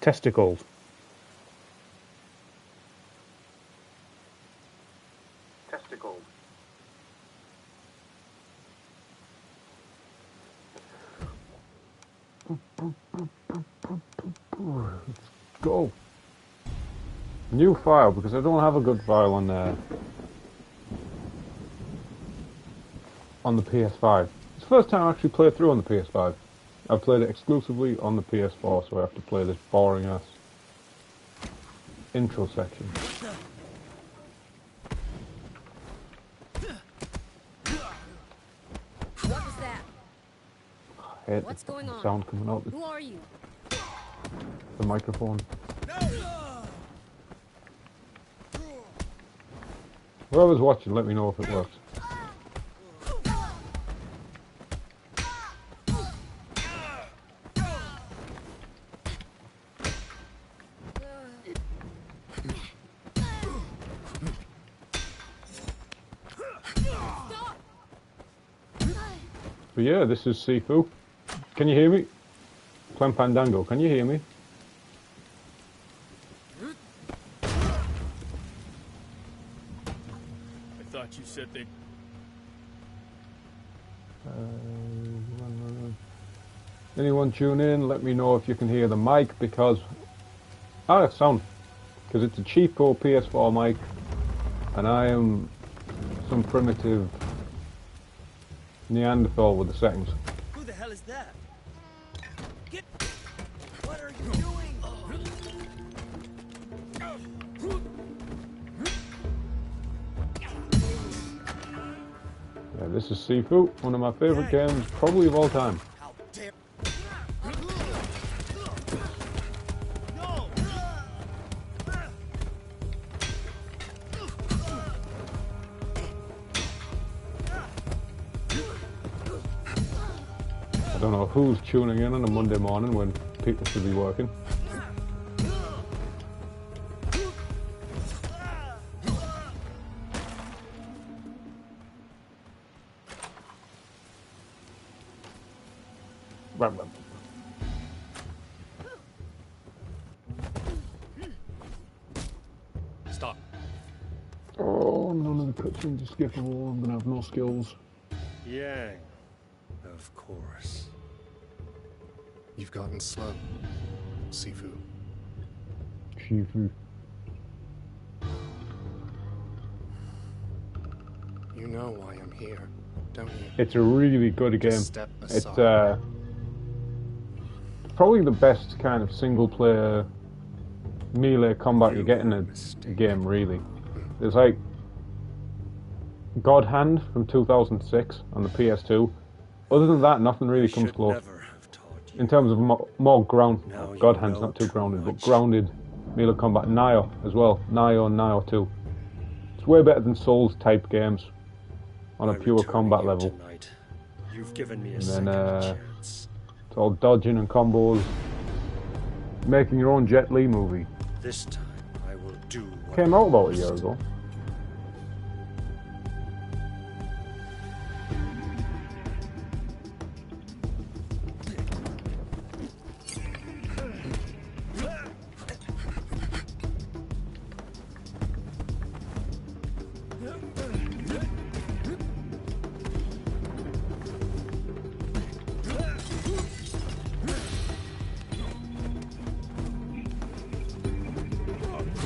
Testicles. Testicles. Let's go. New file, because I don't have a good file on the PS5. It's the first time I actually played through on the PS5. I've played it exclusively on the PS4, so I have to play this boring ass intro section. What was that? I hate What's going on? Sound coming out Who are you? the microphone. Whoever's watching, let me know if it works. But yeah, this is Sifu. Can you hear me? Clem Pandango, can you hear me? I thought you said they... Anyone tune in, let me know if you can hear the mic, because... Ah, sound. Because it's a cheapo PS4 mic, and I am some primitive Neanderthal with the settings. Who the hell is that? Get... What are you doing? Yeah, this is Sifu, one of my favourite games, probably of all time. How dare... I don't know who's tuning in on a Monday morning when people should be working. Stop. Oh, none of the cutscenes are skippable. I'm gonna have no skills. Yang. Of course. You've gotten slow, Sifu. Shifoo. You know why I'm here, don't you? It's a really good game. Just step It's aside. probably the best kind of single-player melee combat you get in a game, really. There's like God Hand from 2006 on the PS2. Other than that, nothing really comes close. Never have taught you. In terms of more ground, Now you God Hand's know not too too grounded, but much. grounded melee combat. Nioh as well. Nioh and Nioh 2. It's way better than Souls type games on a By pure returning combat here level. Tonight, you've given me a And second then, chance. It's all dodging and combos. Making your own Jet Li movie. This time I will do what Came I out about a year must. ago.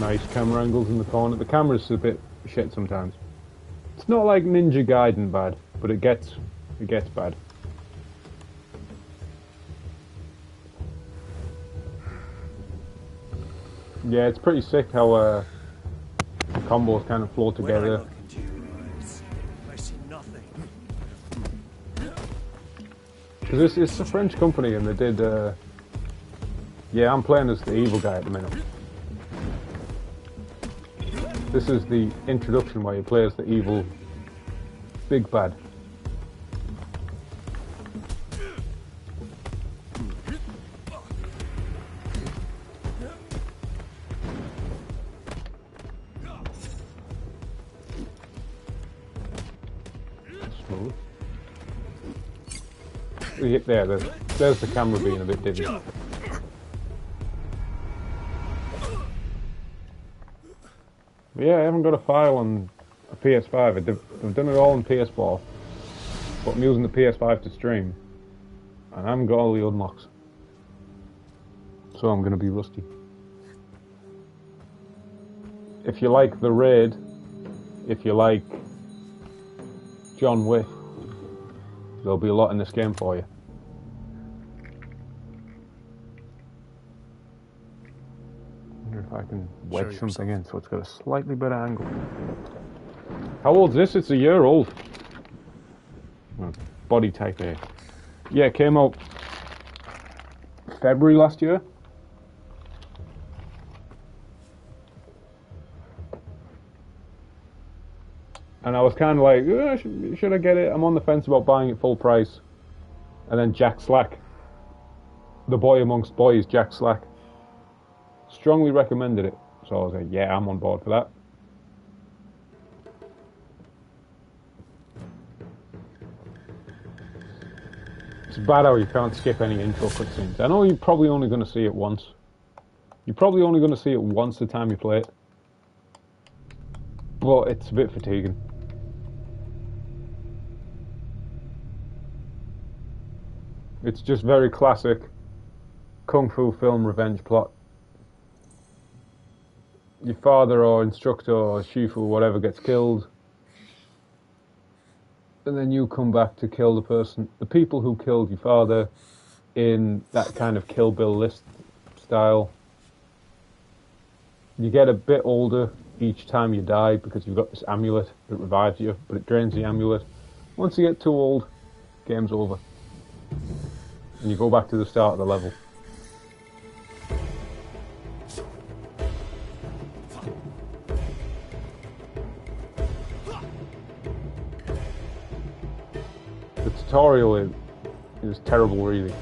Nice camera angles in the corner. The camera's a bit shit sometimes. It's not like Ninja Gaiden bad, but it gets bad. Yeah, it's pretty sick how the combos kind of flow When I together. look into your eyes, I see nothing. Because it's a French company and they did. Yeah, I'm playing as the evil guy at the minute. This is the introduction where you play as the evil big bad. Smooth. Yeah, there's the camera being a bit dizzy. Yeah, I haven't got a file on a PS5. I've done it all on PS4, but I'm using the PS5 to stream, and I haven't got all the unlocks. So I'm going to be rusty. If you like The Raid, if you like John Wick, there'll be a lot in this game for you. I wonder if I can wedge something in so it's got a slightly better angle. How old's this? It's a year old. Body type A. Yeah, it came out February last year. And I was kind of like, should I get it? I'm on the fence about buying it full price. And then Jack Slack, the boy amongst boys, Jack Slack, strongly recommended it. So I was like, yeah, I'm on board for that. It's bad how you can't skip any intro cutscenes. I know you're probably only going to see it once. You're probably only going to see it once the time you play it. But it's a bit fatiguing. It's just very classic kung fu film revenge plot. Your father or instructor or Shifoo or whatever gets killed, and then you come back to kill the people who killed your father in that kind of Kill Bill list style. You get a bit older each time you die because you've got this amulet that revives you, but it drains the amulet. Once you get too old, game's over. And you go back to the start of the level. The tutorial is terrible, really.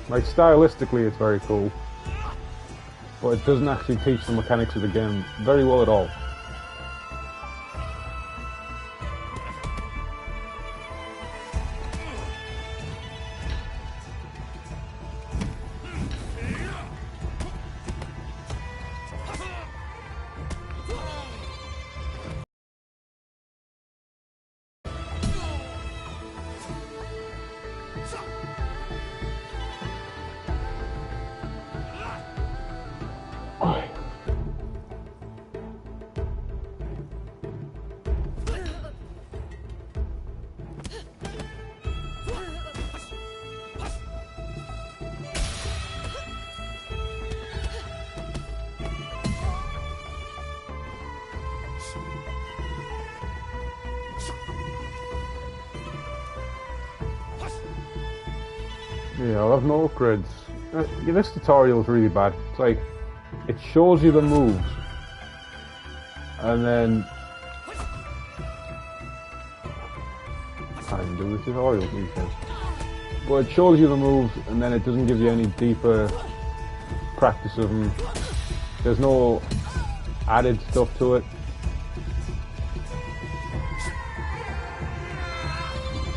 Like, stylistically it's very cool, but it doesn't actually teach the mechanics of the game very well at all. Yeah, I'll have no upgrades. This tutorial is really bad. It's like, it shows you the moves, and then I can do the tutorial these days. But it shows you the moves, and then it doesn't give you any deeper practice of them. There's no added stuff to it.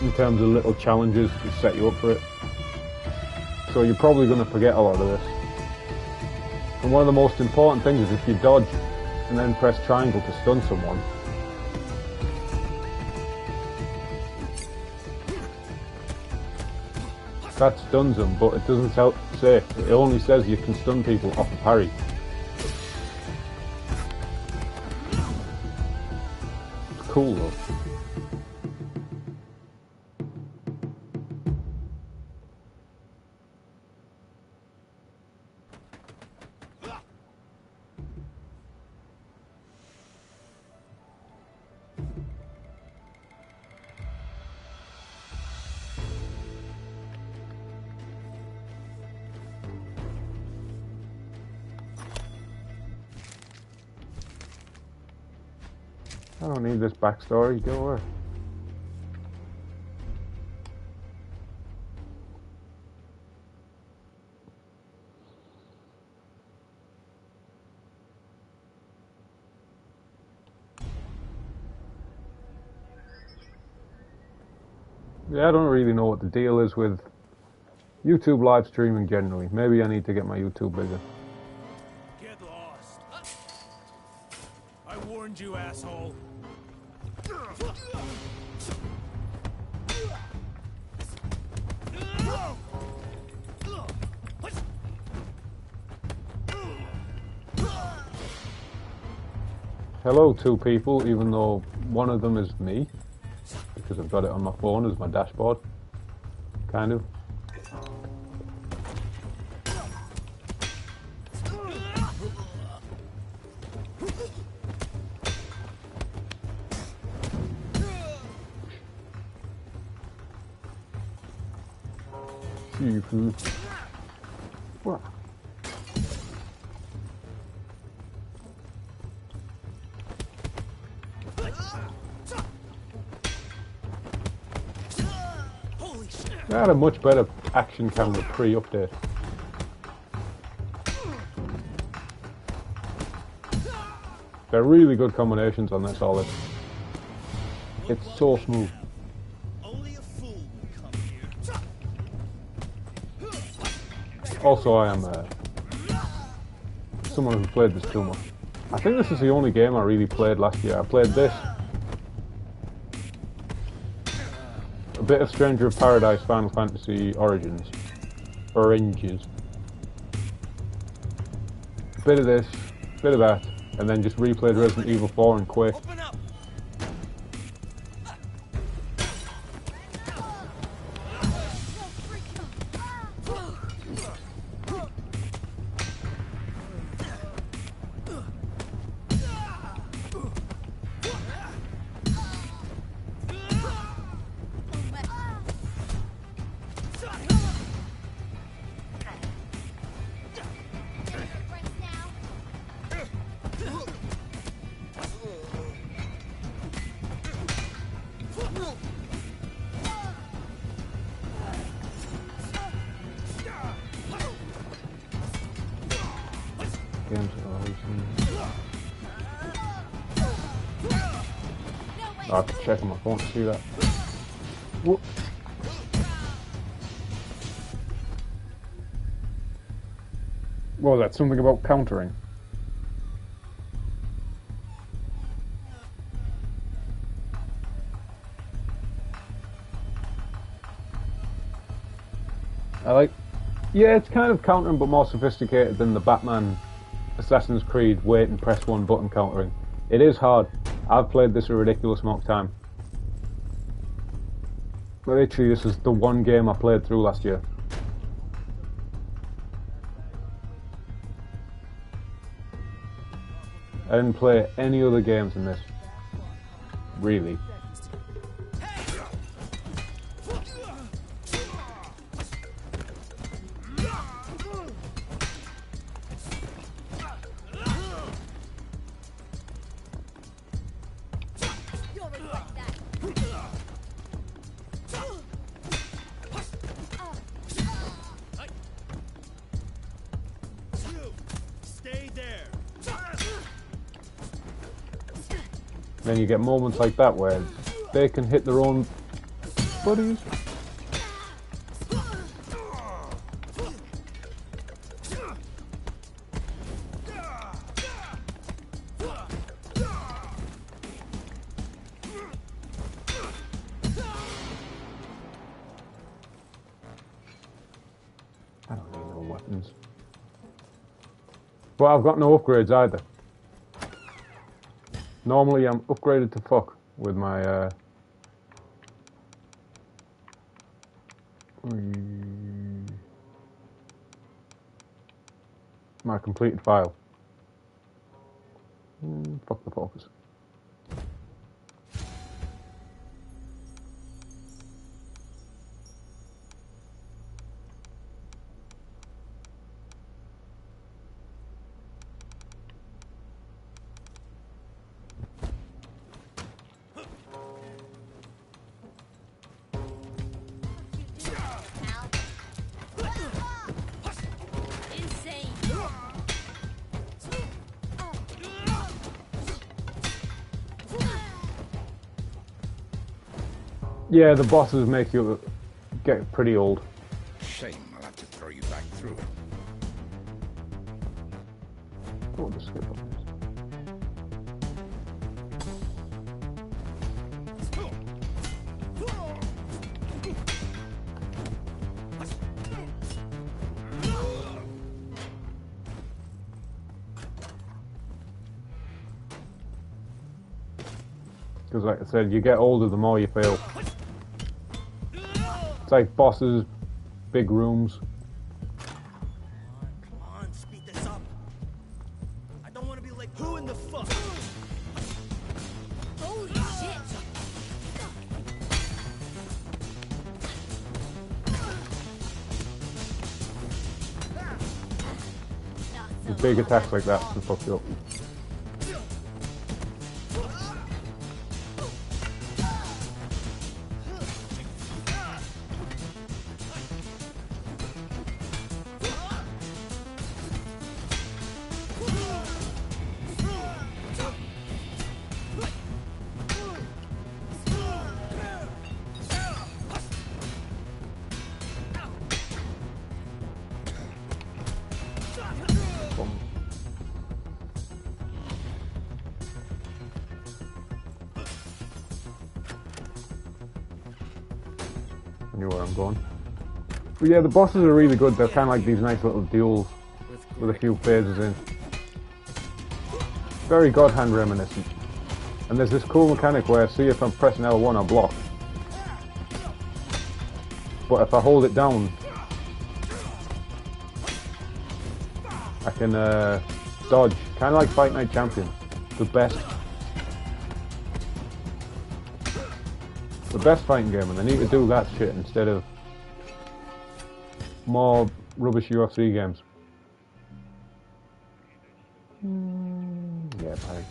In terms of little challenges to set you up for it. So you're probably going to forget a lot of this. And one of the most important things is if you dodge and then press triangle to stun someone, that stuns them, but it doesn't say, it only says you can stun people off a parry. It's cool though. I don't need this backstory, go away. Yeah, I don't really know what the deal is with YouTube live streaming generally. Maybe I need to get my YouTube bigger. Get lost. I warned you, asshole. Hello, two people, even though one of them is me, because I've got it on my phone as my dashboard, kind of. Shifoo. What? They had a much better action camera pre-update. They're really good combinations on this, all it's so smooth. Only a fool would come here. Also, I am someone who played this too much. I think this is the only game I really played last year. I played this, a bit of Stranger of Paradise, Final Fantasy Origins, Oranges, a bit of this, a bit of that, and then just replayed Resident Evil 4 and Quake. Open up. Games that are recent. I have to check on my phone to see that. Whoop. What was that? Something about countering? Yeah, it's kind of countering, but more sophisticated than the Batman Assassin's Creed wait and press one button countering. It is hard. I've played this a ridiculous amount of time. Literally, this is the one game I played through last year. I didn't play any other games in this. Really. Then you get moments like that where they can hit their own buddies. I don't need no weapons. But I've got no upgrades either. Normally I'm upgraded to fuck with my my completed file. Fuck the focus. Yeah, the bosses make you get pretty old. Shame I'll have to throw you back through. Oh, just skip on this. Because like I said, you get older the more you fail. It's like bosses, big rooms. Come on, speed this up. I don't want to be like, who in the fuck? Holy shit! Big attacks like that can fuck you up. I knew where I'm going. But yeah, the bosses are really good. They're kind of like these nice little duels with a few phases in. Very God Hand reminiscent. And there's this cool mechanic where, see, if I'm pressing L1, I block. But if I hold it down, I can dodge. Kind of like Fight Night Champion. The best fighting game, and they need to do that shit instead of more rubbish UFC games. Yeah, fine.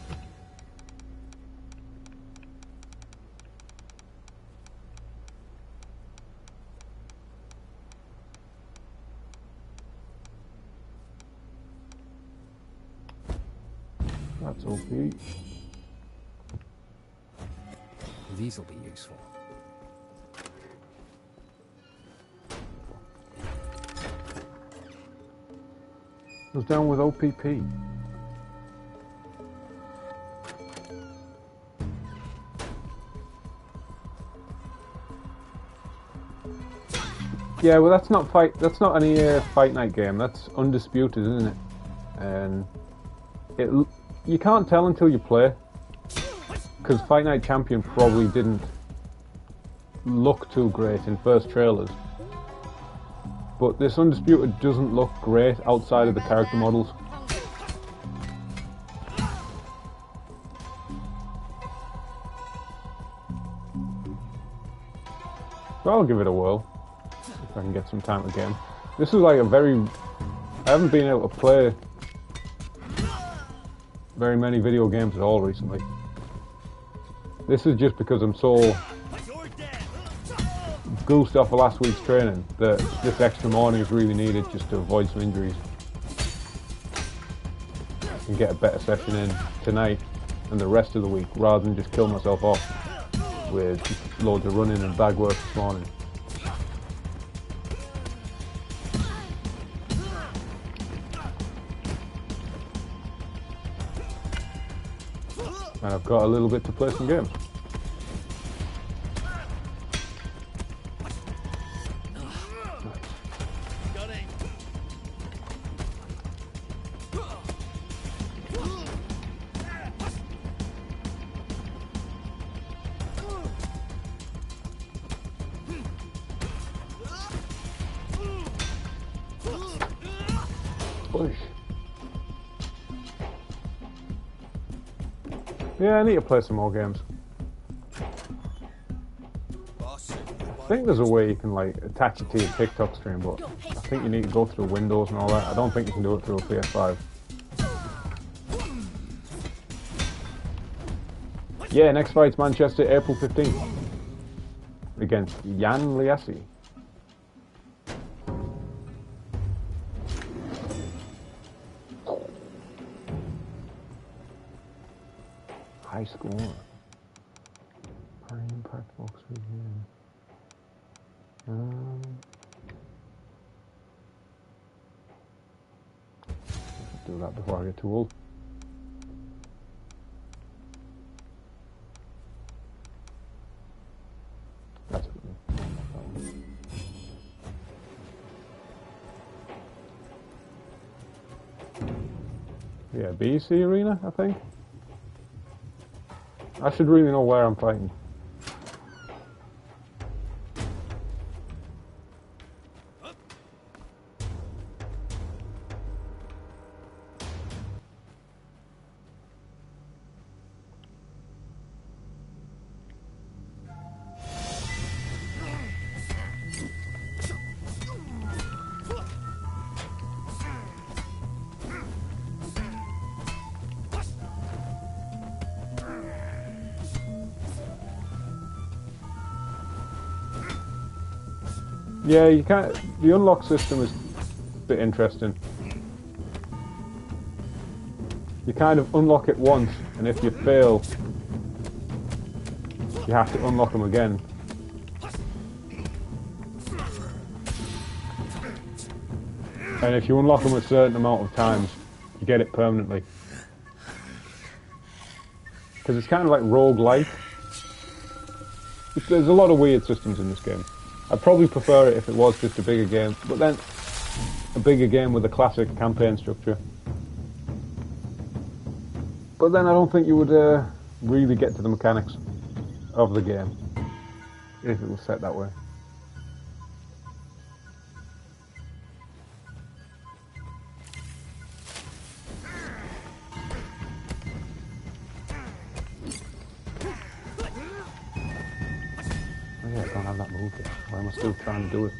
That's OP. These'll be useful. What's down with OPP? Yeah, well, that's not any Fight Night game. That's Undisputed, isn't it? And you can't tell until you play, because Fight Night Champion probably didn't look too great in first trailers. But this Undisputed doesn't look great outside of the character models. So I'll give it a whirl, if I can get some time again. This is like I haven't been able to play very many video games at all recently. This is just because I'm so goosed off of last week's training that this extra morning is really needed just to avoid some injuries and get a better session in tonight and the rest of the week, rather than just kill myself off with loads of running and bag work this morning. And I've got a little bit to play some games. Push. Yeah, I need to play some more games. I think there's a way you can like attach it to your TikTok stream, but I think you need to go through Windows and all that. I don't think you can do it through a PS5. Yeah, next fight's Manchester, April 15th. Against Jan Liassi. High score. High impact box with here. Do that before I get too old. That's it. Yeah, BC Arena, I think. I should really know where I'm fighting. Yeah, you can't. The unlock system is a bit interesting. You kind of unlock it once, and if you fail, you have to unlock them again. And if you unlock them a certain amount of times, you get it permanently. Because it's kind of like roguelike. There's a lot of weird systems in this game. I'd probably prefer it if it was just a bigger game, but then a bigger game with a classic campaign structure. But then I don't think you would really get to the mechanics of the game if it was set that way. Oh yeah, I don't have that move yet. Why am I still trying to do it?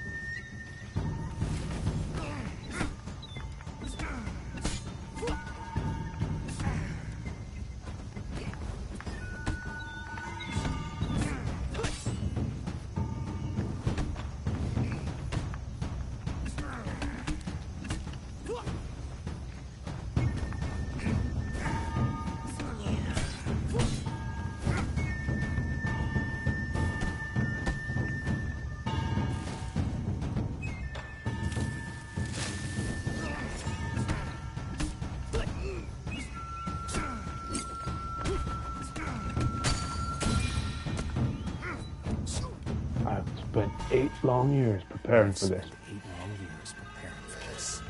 I've spent 8 long years preparing for this. 8 long years preparing for this.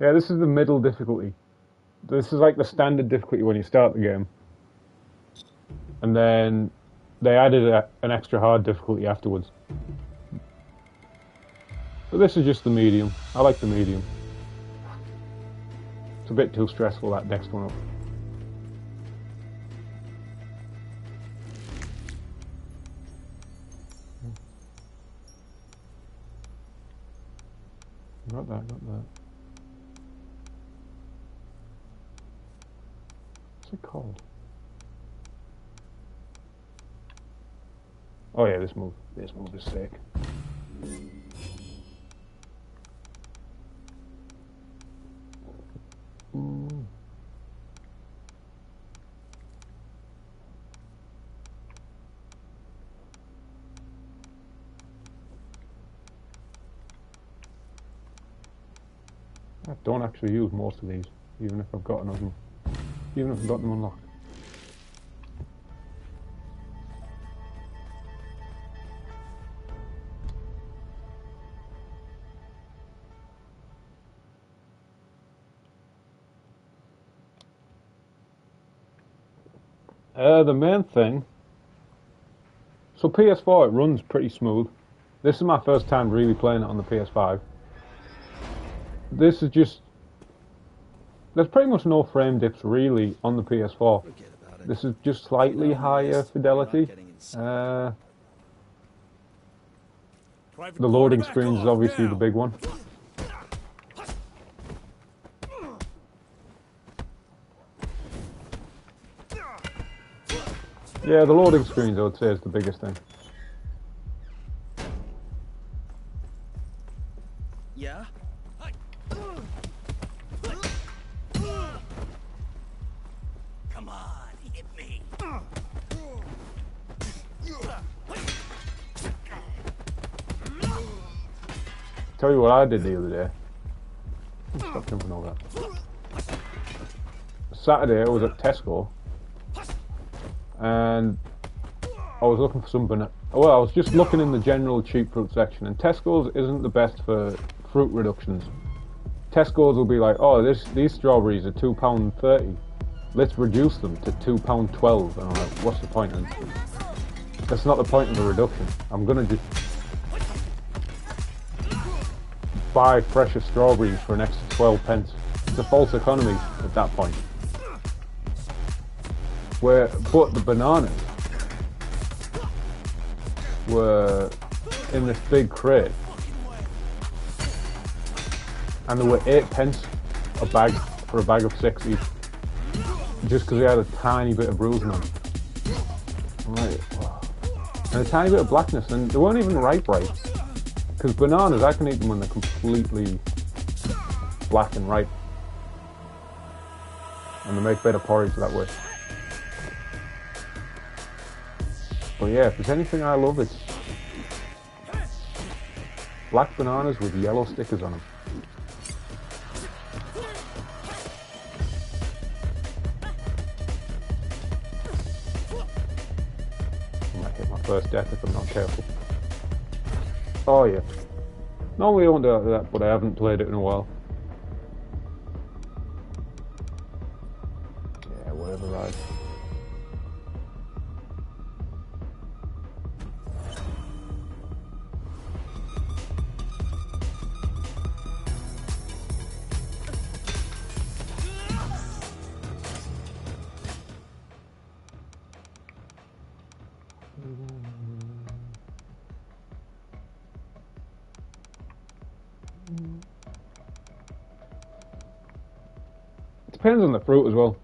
Yeah, this is the middle difficulty. This is like the standard difficulty when you start the game. And then they added an extra hard difficulty afterwards. But this is just the medium. I like the medium. It's a bit too stressful, that next one up. Not that, not that. What's it called? Oh yeah, this move. This move is sick. Ooh. I don't actually use most of these, even if I've got them, even if I've got them unlocked. The main thing. So PS4, it runs pretty smooth. This is my first time really playing it on the PS5. This is just... There's pretty much no frame dips really on the PS4. This is just slightly higher fidelity. The loading screens is obviously the big one. Yeah, the loading screens I would say is the biggest thing. Yeah? Come on. Tell you what I did the other day. Stop jumping over that. Saturday I was at Tesco and I was looking for some banana. Well, I was just looking in the general cheap fruit section, and Tesco's isn't the best for fruit reductions. Tesco's will be like, oh, these strawberries are £2.30. Let's reduce them to £2.12. And I'm like, what's the point? And that's not the point of a reduction. I'm gonna just buy fresher strawberries for an extra 12 pence. It's a false economy at that point. But the bananas were in this big crate, and there were 8 pence a bag for a bag of 6 each, just because they had a tiny bit of bruising on them. Right. And a tiny bit of blackness, and they weren't even ripe. Because bananas, I can eat them when they're completely black and ripe. And they make better porridge that way. But yeah, if there's anything I love, it's black bananas with yellow stickers on them. I might hit my first death if I'm not careful. Oh yeah. Normally I won't do that, but I haven't played it in a while. Yeah, whatever, right. Depends on the fruit as well.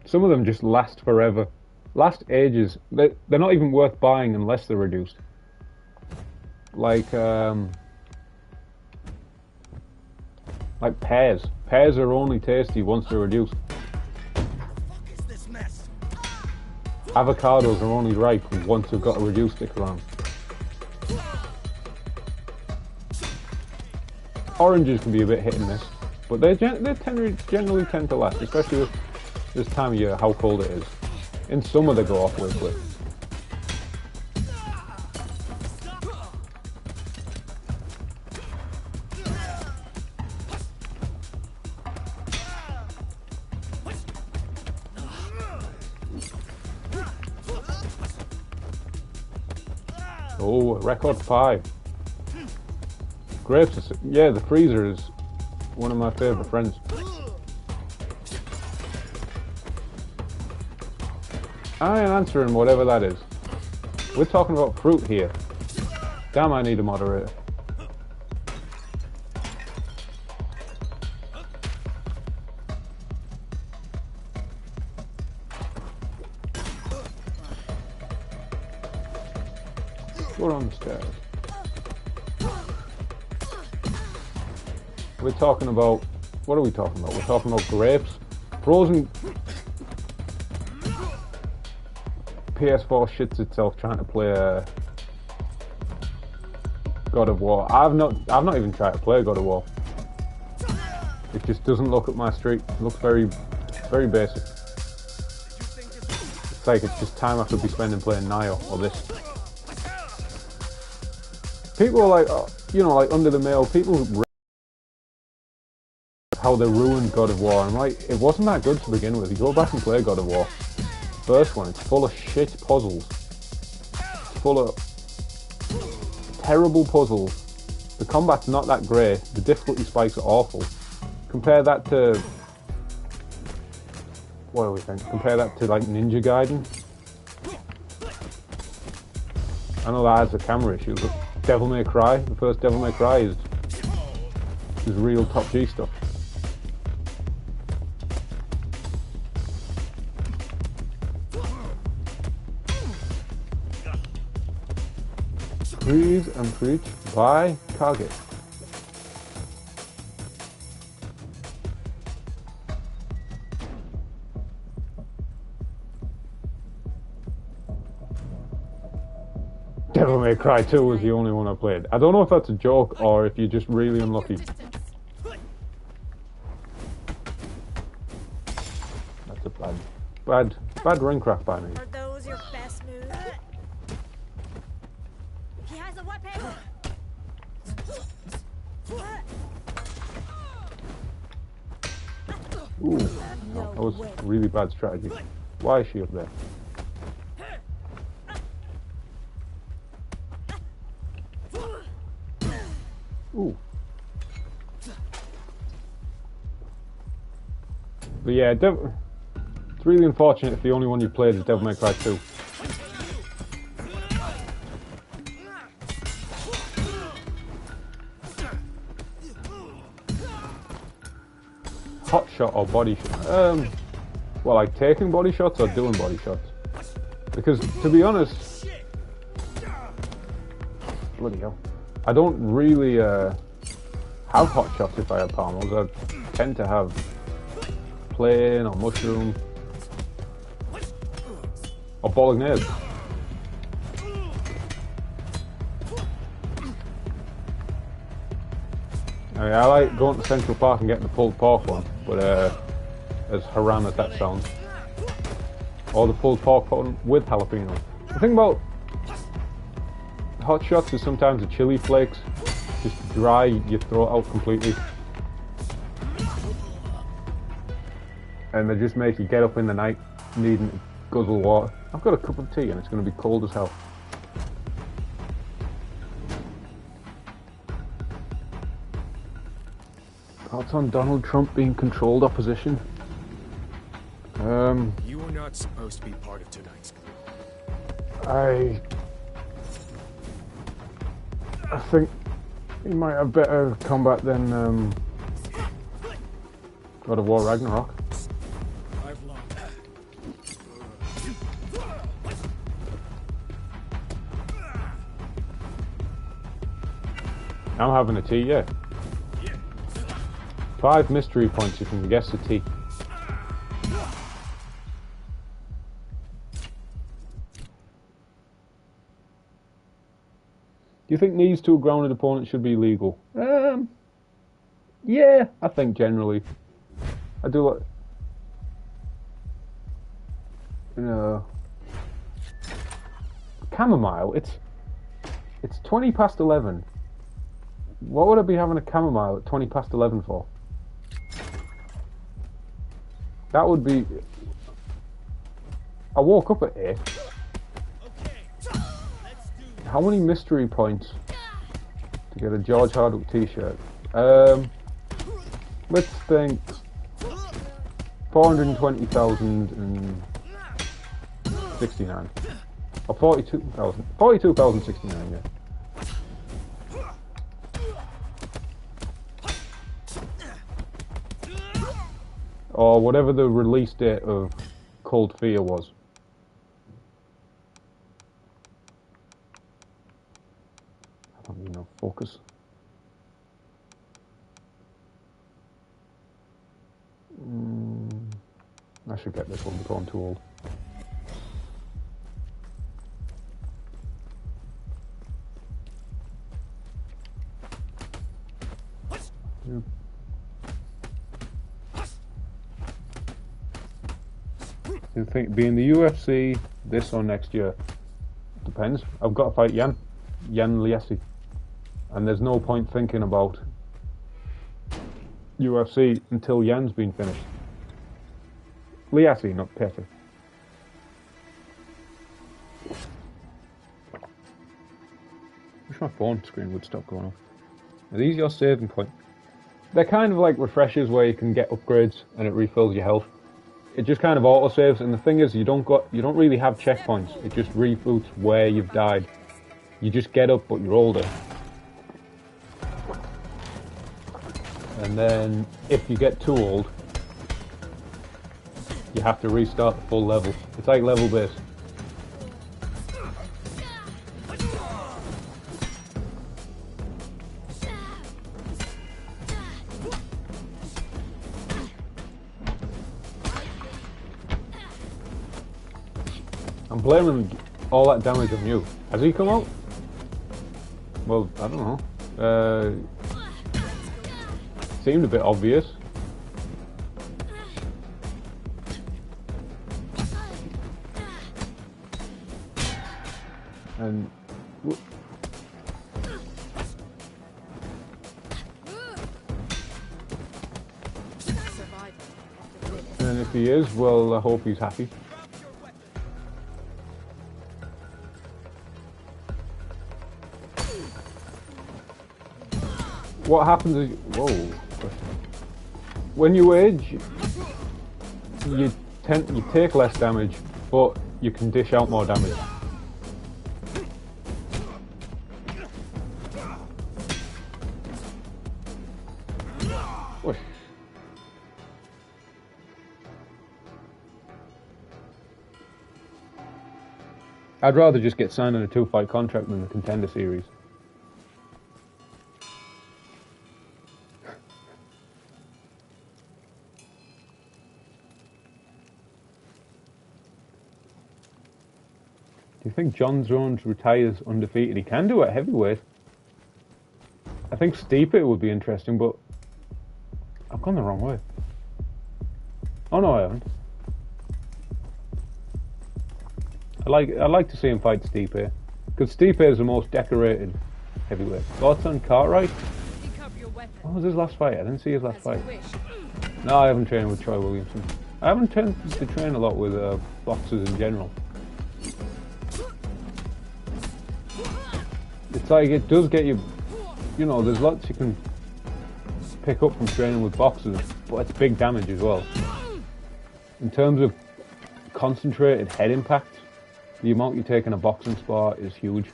Some of them just last forever. Last ages. They're not even worth buying unless they're reduced. Like pears. Pears are only tasty once they're reduced. Is this mess? Avocados are only ripe once they've got a reduced sticker on. Oranges can be a bit hit and miss, but they generally tend to last, especially with this time of year, how cold it is. In summer they go off way quick. Oh, a record 5. Grapes, yeah, the freezer is one of my favourite friends. I am answering whatever that is. We're talking about fruit here. Damn, I need a moderator. We're on the stairs. We're talking about, what are we talking about? We're talking about grapes. Frozen. PS4 shits itself trying to play God of War. I've not even tried to play God of War. It just doesn't look up my street. It looks very basic. It's like it's just time I could be spending playing Nioh or this. People are like, you know, like Under the Mail, people how they ruined God of War. I'm like, it wasn't that good to begin with. You go back and play God of War. First one, it's full of shit puzzles. It's full of terrible puzzles. The combat's not that great. The difficulty spikes are awful. Compare that to, what do we think? Compare that to like Ninja Gaiden. I know that has a camera issue, but Devil May Cry, the first Devil May Cry is real top G stuff. Freeze and preach by target. Devil May Cry 2 was the only one I played. I don't know if that's a joke or if you're just really unlucky. That's a bad ringcraft by me. Are those your best moves? He has a weapon. Ooh, that was really bad strategy. Why is she up there? Ooh. But yeah, it's really unfortunate if the only one you played is Devil May Cry 2. Hot shot or body shot? Well, like taking body shots or doing body shots? Because, to be honest... Bloody hell. I don't really have hot shots if I have palmos. I tend to have plain or mushroom or bolognese. I mean, I like going to Central Park and getting the pulled pork one, but as haram as that sounds, or the pulled pork one with jalapeno. The thing about hot shots is sometimes the chili flakes just dry your throat out completely, and they just make you get up in the night needing to guzzle water. I've got a cup of tea and it's going to be cold as hell. Thoughts on Donald Trump being controlled opposition? You were not supposed to be part of tonight's group. I think he might have better combat than God of War Ragnarok. I've lost. I'm having a tea, yeah. 5 mystery points if you can guess the tea. Do you think knees to a grounded opponent should be legal? Yeah, I think generally. I do like... Chamomile, it's 20 past 11. What would I be having a chamomile at 20 past 11 for? That would be... I woke up at 8. How many mystery points to get a George Hardwick t-shirt? Let's think 420,069 or 42,069, yeah. Or whatever the release date of Cold Fear was. I don't even know, focus. I should get this one before I'm too old. Yep. You think being the UFC this or next year? Depends. I've got to fight Jan Liessi, and there's no point thinking about UFC until Jan's been finished. Liessi, not Petr. Wish my phone screen would stop going off. Are these your saving points? They're kind of like refreshers where you can get upgrades and it refills your health. It just kind of auto saves, and the thing is, you don't really have checkpoints. It just reboots where you've died. You just get up, but you're older. And then, if you get too old, you have to restart the full level. It's like level based. I'm blaming all that damage on you. Has he come out? Well, I don't know. Seemed a bit obvious. And if he is, well, I hope he's happy. What happens is, whoa, when you age, you take less damage, but you can dish out more damage. I'd rather just get signed on a 2-fight contract than the Contender Series. Do you think John Jones retires undefeated? He can do it at heavyweight. I think Stipe would be interesting, but I've gone the wrong way. Oh no, I haven't. I'd like to see him fight Stipe, because Stipe is the most decorated heavyweight. Thoughts on Cartwright? What was his last fight? I didn't see his last fight. No, I haven't trained with Troy Williamson. I haven't tended to train a lot with boxers in general. It's like, it does get you, you know, there's lots you can pick up from training with boxers, but it's big damage as well. In terms of concentrated head impact, the amount you take in a boxing spar is huge.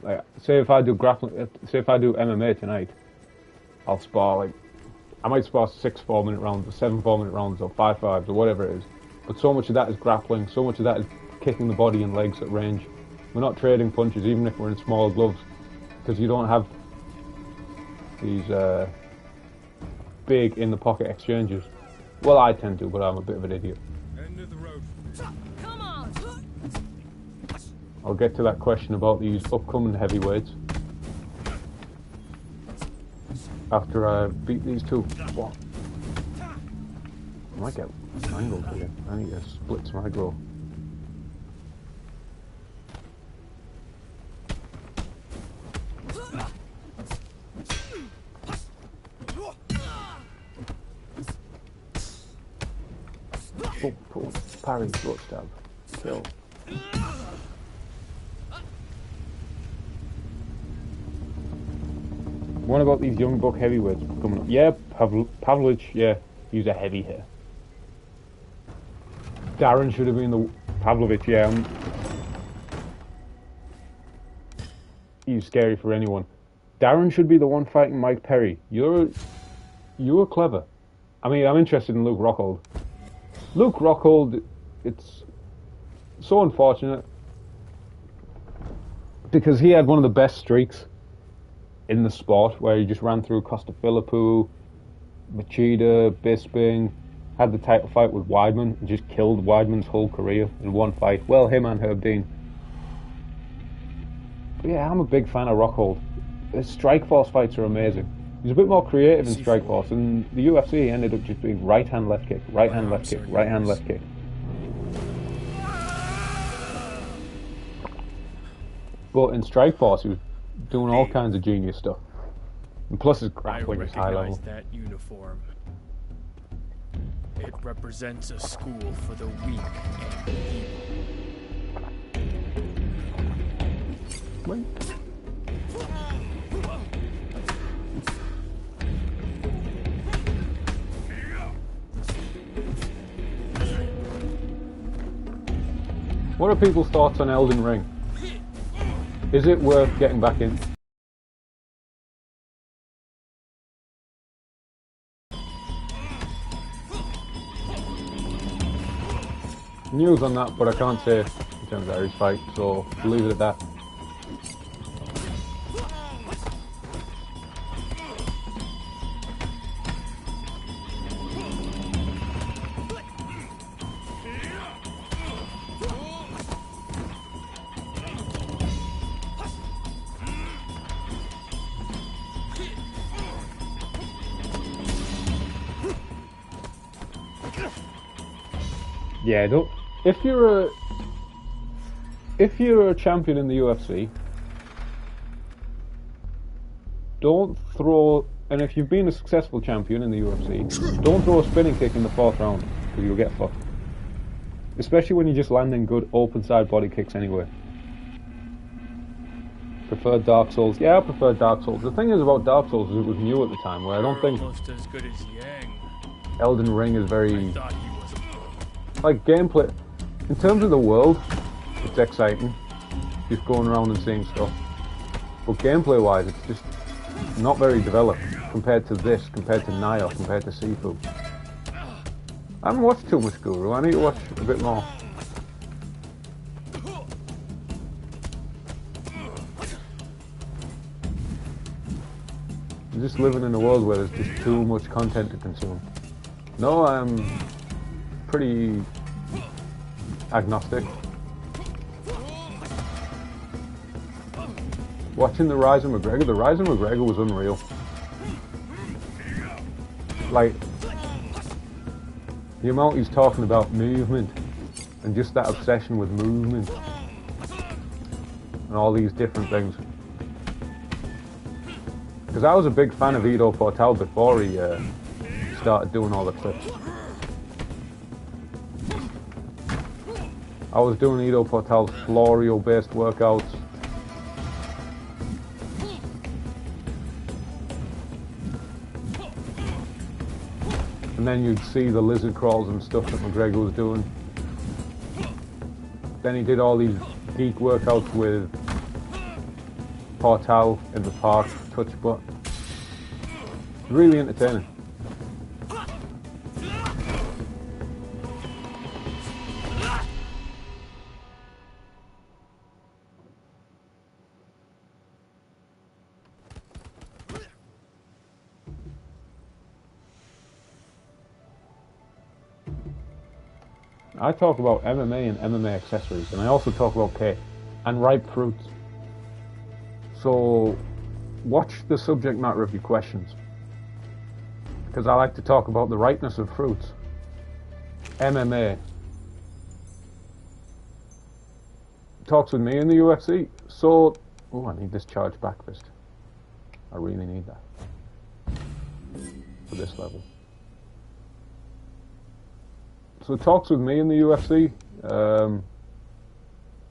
Like, say if I do MMA tonight, I'll spar, like, I might spar 6 4-minute rounds, or 7 4-minute rounds, or 5 5s, or whatever it is. But so much of that is grappling, so much of that is kicking the body and legs at range. We're not trading punches, even if we're in small gloves, because you don't have these big in-the-pocket exchanges. Well, I tend to, but I'm a bit of an idiot. End of the road. Come on. I'll get to that question about these upcoming heavyweights after I beat these two. What? I might get mangled here. I need to split some aggro. Pull, parry, throat stab, kill. What about these young buck heavyweights coming up? Yeah, Pavlovich, yeah, he's a heavy hitter. Darren should have been the Pavlovich, yeah. He's scary for anyone. Darren should be the one fighting Mike Perry. You're clever. I mean, I'm interested in Luke Rockhold. Luke Rockhold, it's so unfortunate because he had one of the best streaks in the sport, where he just ran through Costa Philippou, Machida, Bisping, had the title fight with Weidman, and just killed Weidman's whole career in one fight. Well, him and Herb Dean. But yeah, I'm a big fan of Rockhold. His Strikeforce fights are amazing. He's a bit more creative in Strikeforce, and the UFC ended up just being right hand, left kick, right hand, left kick, right hand, left kick. But in Strikeforce, he was doing all kinds of genius stuff. And plus his grappling is high level. That uniform. It represents a school for the weak and evil. Wait. What are people's thoughts on Elden Ring? Is it worth getting back in? News on that, but I can't say in terms of Harry's fight, so we'll leave it at that. Yeah, don't. If you're a champion in the UFC, don't throw. And if you've been a successful champion in the UFC, don't throw a spinning kick in the 4th round because you'll get fucked. Especially when you're just landing good open side body kicks anyway. Prefer Dark Souls. Yeah, I prefer Dark Souls. The thing is about Dark Souls is it was new at the time, where I don't think Almost as good as Yang. Elden Ring is very... Thought he was like, gameplay. In terms of the world, it's exciting. Just going around and seeing stuff. But gameplay-wise, it's just not very developed compared to this, compared to Nioh, compared to Sifu. I haven't watched too much Guru. I need to watch a bit more. I'm just living in a world where there's just too much content to consume. No, I'm pretty agnostic. Watching the Rise of McGregor, the Rise of McGregor was unreal. Like, the amount he's talking about movement, and just that obsession with movement, and all these different things. Because I was a big fan of Ido Portal before he started doing all the clips. I was doing Ido Portal's Florio-based workouts. And then you'd see the lizard crawls and stuff that McGregor was doing. Then he did all these geek workouts with Portal in the park, touch butt. Really entertaining. I talk about MMA and MMA accessories, and I also talk about cake and ripe fruits. So watch the subject matter of your questions, because I like to talk about the ripeness of fruits. MMA talks with me in the UFC. So, oh, I need this charge back fist. I really need that for this level. So talks with me in the UFC,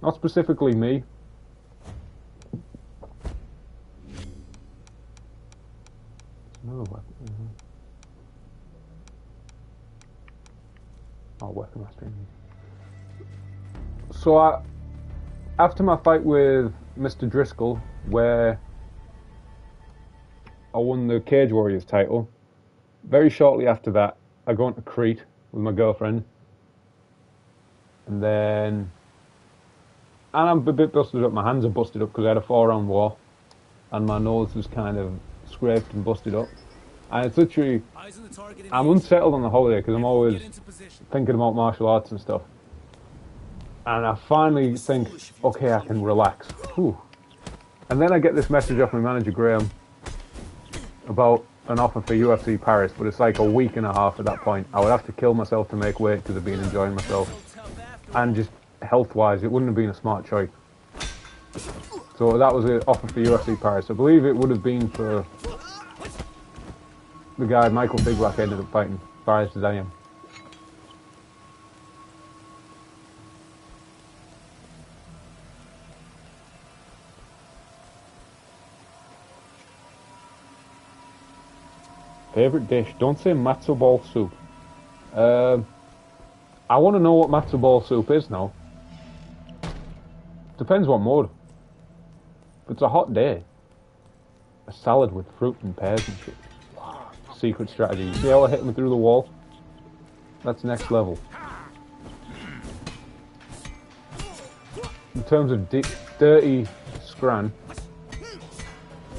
not specifically me. Another weapon. Oh, weapon mastering. So after my fight with Mr. Driscoll, where I won the Cage Warriors title, very shortly after that, I go into Crete with my girlfriend, and I'm a bit busted up. My hands are busted up because I had a 4-round war, and my nose was kind of scraped and busted up. And it's literally, I'm unsettled on the holiday because I'm always thinking about martial arts and stuff. And I finally think, okay, I can relax. Whew. And then I get this message off my manager Graham about an offer for UFC Paris, but it's like a week and a half at that point. I would have to kill myself to make weight because I've been enjoying myself. And just health-wise, it wouldn't have been a smart choice. So that was an offer for UFC Paris. I believe it would have been for the guy Michael Big Black ended up fighting, Faris Zayem. Favorite dish? Don't say matzo ball soup. I want to know what matzo ball soup is now. Depends what mode. If it's a hot day, a salad with fruit and pears and shit. Secret strategy. See how I hit him through the wall? That's next level. In terms of dirty scran,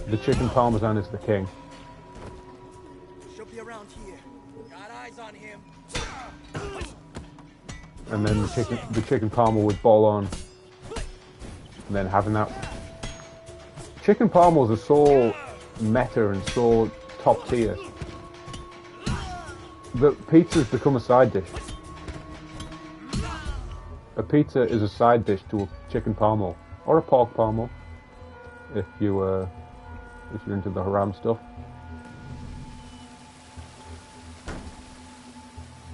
the chicken parmesan is the king. Around here. Got eyes on him. And then the chicken parma with ball on, and then having that. Chicken parmas are so meta and so top tier that pizza's become a side dish. a pizza is a side dish to a chicken parmo or a pork parmo, if you're into the haram stuff.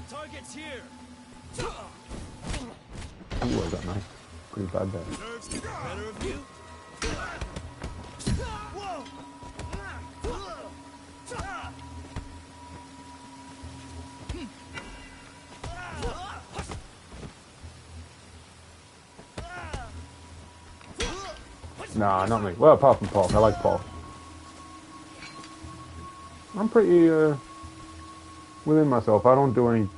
Target's here. Ooh, I got knife. Pretty bad there. Nerves get the better of you. Whoa. Nah, not me. Well, apart from pork. I like pork. I'm pretty within myself. I don't do any.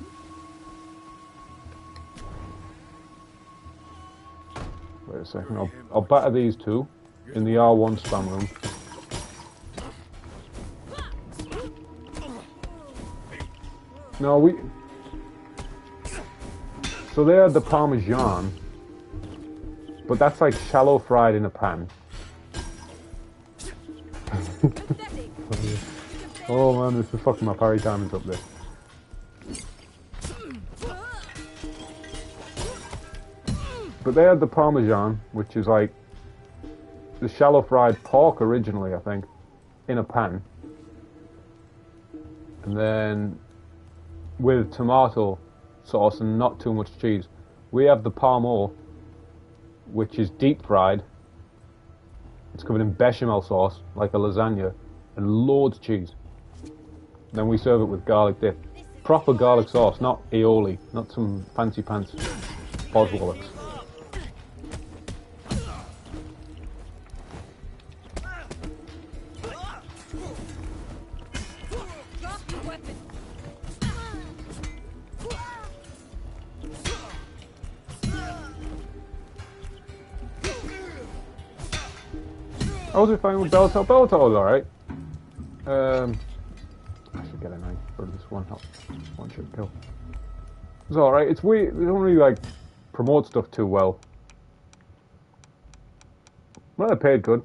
Wait a second. I'll batter these two in the R1 spam room. No, so they had the Parmesan, but that's like shallow fried in a pan. Oh man, this is fucking my parry timings up there. But they had the Parmesan, which is like the shallow fried pork originally, I think, in a pan. And then with tomato sauce and not too much cheese. We have the Parmo, which is deep fried. It's covered in bechamel sauce, like a lasagna, and loads of cheese. Then we serve it with garlic dip. Proper garlic sauce, not aioli, not some fancy pants Oswalds. I was fine with Bellator. Bellator was alright. I should get a knife for this one shot kill. It's alright. It's weird. They don't really like promote stuff too well. Well, they paid good.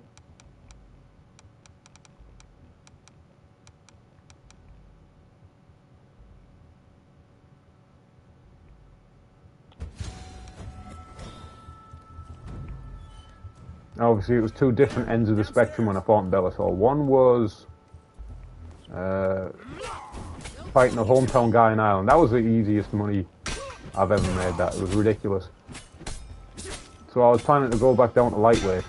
Obviously, it was two different ends of the spectrum when I fought in Bellator. One was fighting a hometown guy in Ireland. That was the easiest money I've ever made. That it was ridiculous. So I was planning to go back down to lightweight.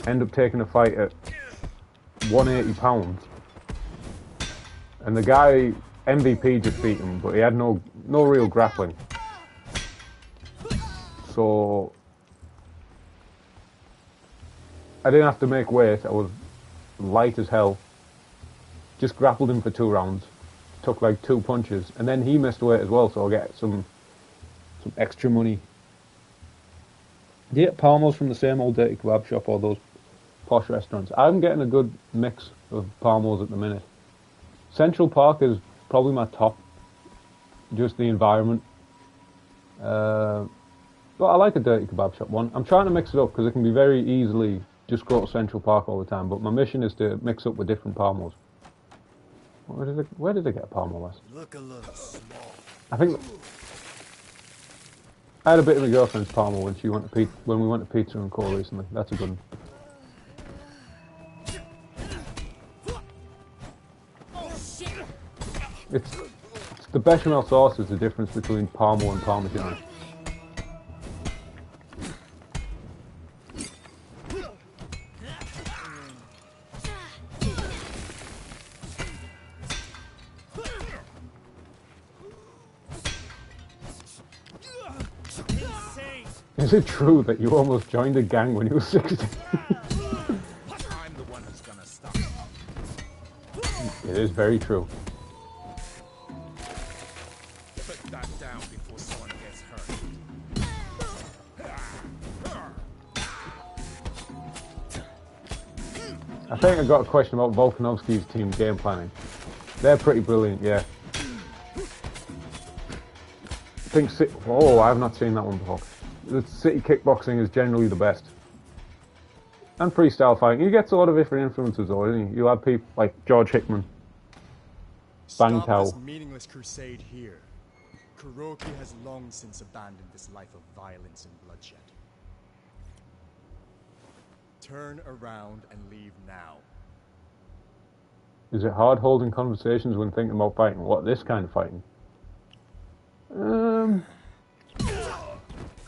End up taking a fight at 180 pounds, and the guy MVP just beat him, but he had no real grappling. So I didn't have to make weight. I was light as hell. Just grappled him for 2 rounds. Took like 2 punches. And then he missed weight as well, so I'll get some extra money. Do you get Palmos from the same old dirty kebab shop or those posh restaurants? I'm getting a good mix of Palmos at the minute. Central Park is probably my top. Just the environment. But I like a dirty kebab shop one. I'm trying to mix it up because it can be very easily just go to Central Park all the time. But my mission is to mix up with different Palmos. Where did I get a Palmo last? Look a little small. I think I had a bit of my girlfriend's Palmo when we went to Pizza and Co recently. That's a good one. It's the bechamel sauce is the difference between Palmo and Parmesan. Is it true that you almost joined a gang when you were 16? I'm the one who's gonna stop. It is very true. Put that down before someone gets hurt. I think I got a question about Volkanovski's team game planning. They're pretty brilliant, yeah. I think I have not seen that one before. The city kickboxing is generally the best. And freestyle fighting. He gets a lot of different influences though, doesn't he? You have people like George Hickman, Bang Stop Tao. this meaningless crusade here. Kuroki has long since abandoned this life of violence and bloodshed. Turn around and leave now. Is it hard holding conversations when thinking about fighting? What, this kind of fighting?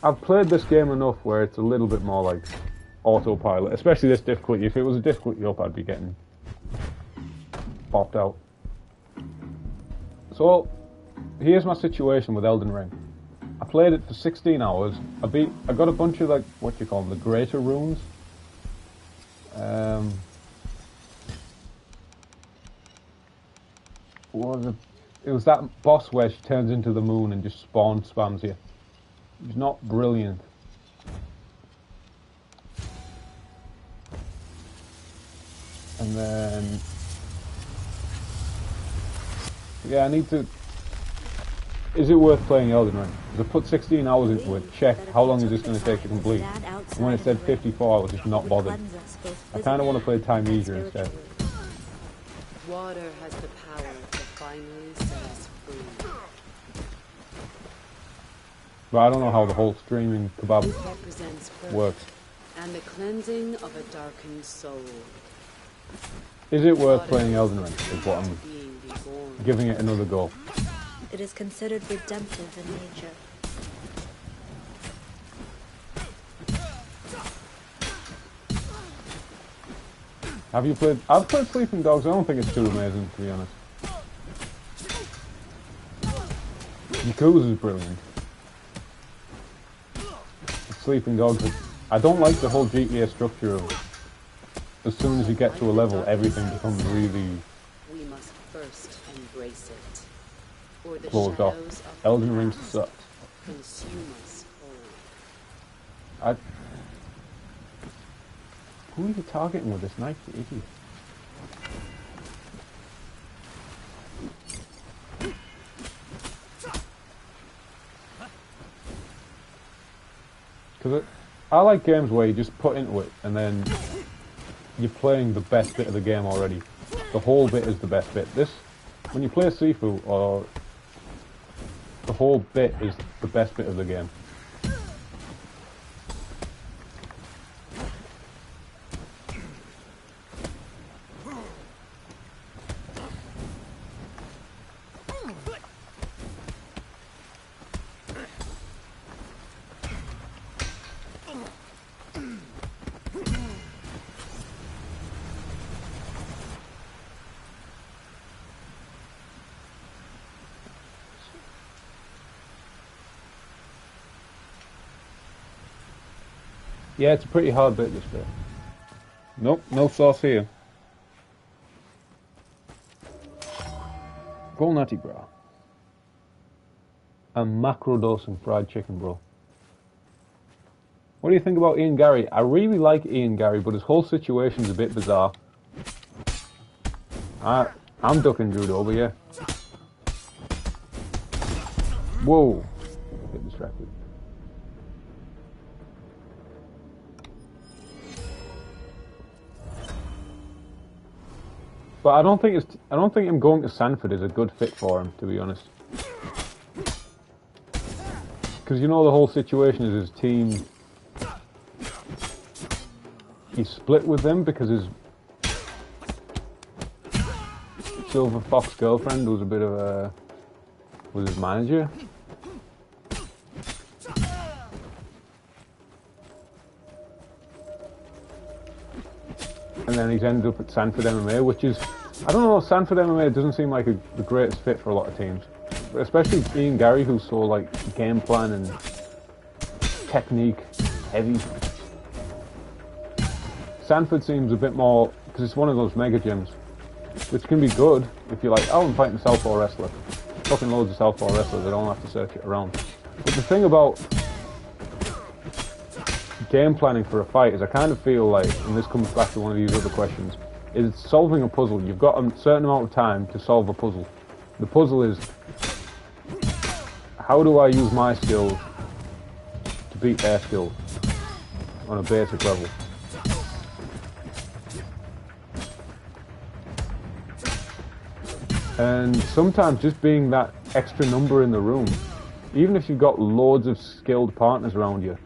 I've played this game enough where it's a little bit more like autopilot, especially this difficulty. If it was a difficulty up, I'd be getting popped out. So, here's my situation with Elden Ring. I played it for 16 hours. I got a bunch of, like, what you call them, the greater runes. It was that boss where she turns into the moon and just spams you. It's not brilliant. And then... yeah, I need to... Is it worth playing Elden Ring? Because I put 16 hours into it, checked how long is this going to take to complete. And when it said 54, I was just not bothered. I kind of want to play Time Easier instead. Water has the power to finally set us free. But I don't know how the whole streaming kebab Represents birth works. and the cleansing of a darkened soul. Is it worth playing Elden Ring? Is what I'm Being reborn. giving it another go. It is considered redemptive in nature. Have you played... I've played Sleeping Dogs. I don't think it's too amazing, to be honest. Yakuza is brilliant. Sleeping Dogs... I don't like the whole GTA structure of... as soon as you get to a level, everything becomes really... We must first embrace it, or the closed off. shadows of Elden the Ring past sucked. consume us whole. Who are you targeting with this knife, you idiot? Because I like games where you just put into it and then you're playing the best bit of the game already. The whole bit is the best bit. This, when you play Sifu, or the whole bit is the best bit of the game. Yeah, it's a pretty hard bit, this bit. Nope, no sauce here. Go nutty, bro. And macro dosing fried chicken, bro. What do you think about Ian Gary? I really like Ian Gary, but his whole situation's a bit bizarre. I'm ducking judo, but yeah. Whoa. Get distracted. But I don't think him going to Sanford is a good fit for him, to be honest. Because you know the whole situation is his team. He's split with them because his Silver Fox girlfriend was a bit of a was his manager. And then he's ended up at Sanford MMA, which is, I don't know, Sanford MMA doesn't seem like the greatest fit for a lot of teams. But especially Ian Gary, who's so like game plan and technique heavy. Sanford seems a bit more, because it's one of those mega gyms, which can be good if you're like, oh, I'm fighting a southpaw wrestler. Fucking loads of southpaw wrestlers, I don't have to search it around. But the thing about game planning for a fight is I kind of feel like, and this comes back to one of these other questions, is solving a puzzle. You've got a certain amount of time to solve a puzzle. The puzzle is, how do I use my skills to beat their skills on a basic level? And sometimes just being that extra number in the room even if you've got loads of skilled partners around you,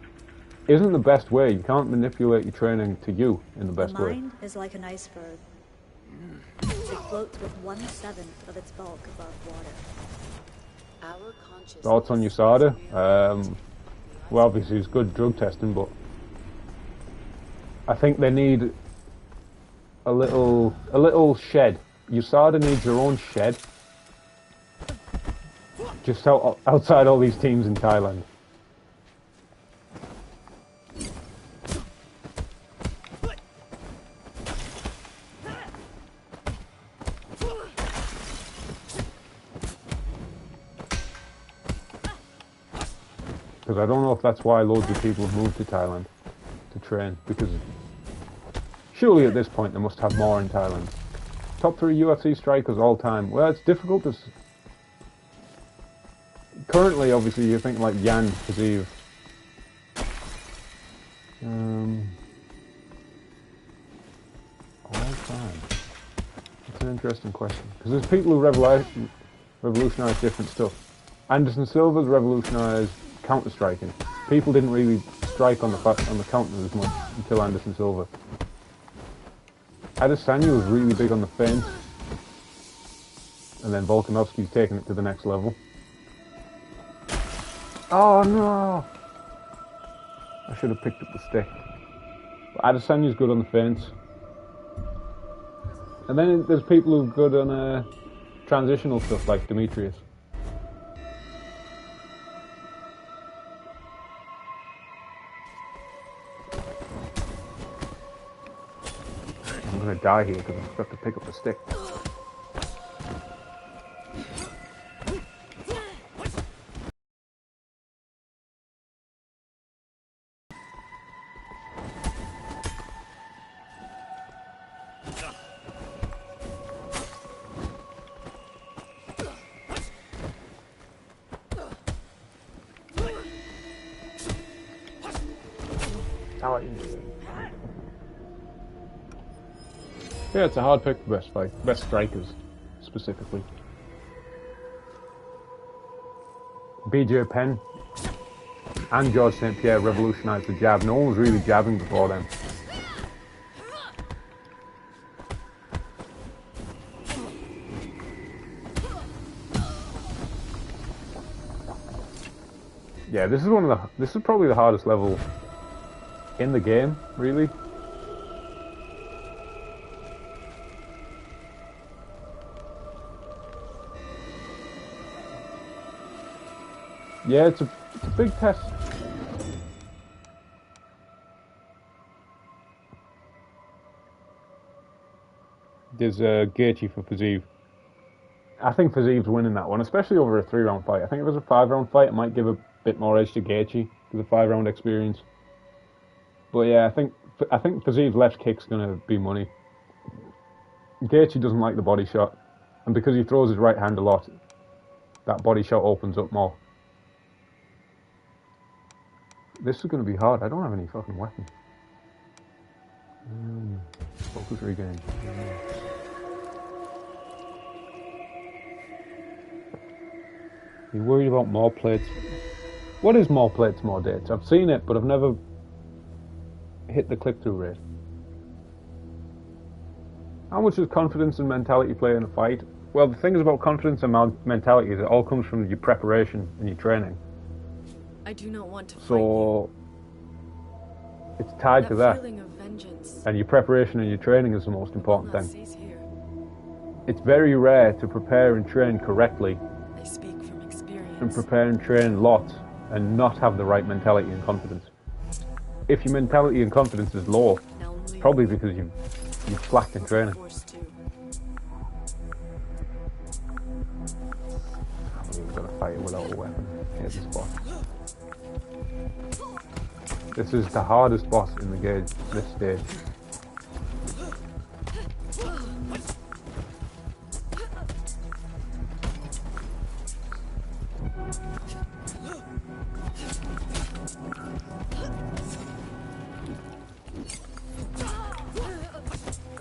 isn't the best way. You can't manipulate your training to you in the best The way. mind is like an iceberg. It floats with 1/7 of its bulk above water. Our consciousness. Thoughts on USADA? Well, obviously it's good drug testing, but I think they need a little shed. USADA needs their own shed, just outside all these teams in Thailand. Because I don't know if that's why loads of people have moved to Thailand to train, because surely at this point they must have more in Thailand. Top 3 UFC strikers all time. Well, it's difficult to... Currently, obviously, you're thinking like Yan, Kazeev. All time. That's an interesting question. Because there's people who revolutionise different stuff. Anderson Silva's revolutionised counter-striking. People didn't really strike on the counter as much until Anderson Silva. Adesanya was really big on the feint, and then Volkanovski's taken it to the next level. Oh no! I should have picked up the stick. But Adesanya's good on the feints. And then there's people who are good on transitional stuff like Demetrius. I'm gonna die here because I forgot to pick up the stick. Yeah, it's a hard pick for best strikers, specifically. BJ Penn and George St. Pierre revolutionised the jab. No one was really jabbing before them. Yeah, this is probably the hardest level in the game, really. Yeah, it's a big test. There's Gaethje for Fazeev. I think Fazeev's winning that one, especially over a 3-round fight. I think if it was a 5-round fight, it might give a bit more edge to Gaethje with a 5-round experience. But yeah, I think Fazeev's left kick's gonna be money. Gaethje doesn't like the body shot, and because he throws his right hand a lot, that body shot opens up more. This is going to be hard. I don't have any fucking weapon. Focus regain. You worried about more plates? What is more plates, more dates? I've seen it, but I've never hit the click-through rate. How much does confidence and mentality play in a fight? Well, the thing is about confidence and mentality is it all comes from your preparation and your training. I do not want to So it's tied to that. And your preparation and your training is the most important thing. It's very rare to prepare and train correctly. I speak from experience. And prepare and train lots and not have the right mentality and confidence. If your mentality and confidence is low, it's probably because you've slacked in training. We've got to fight it without a weapon. Here's the spot. This is the hardest boss in the game, this stage.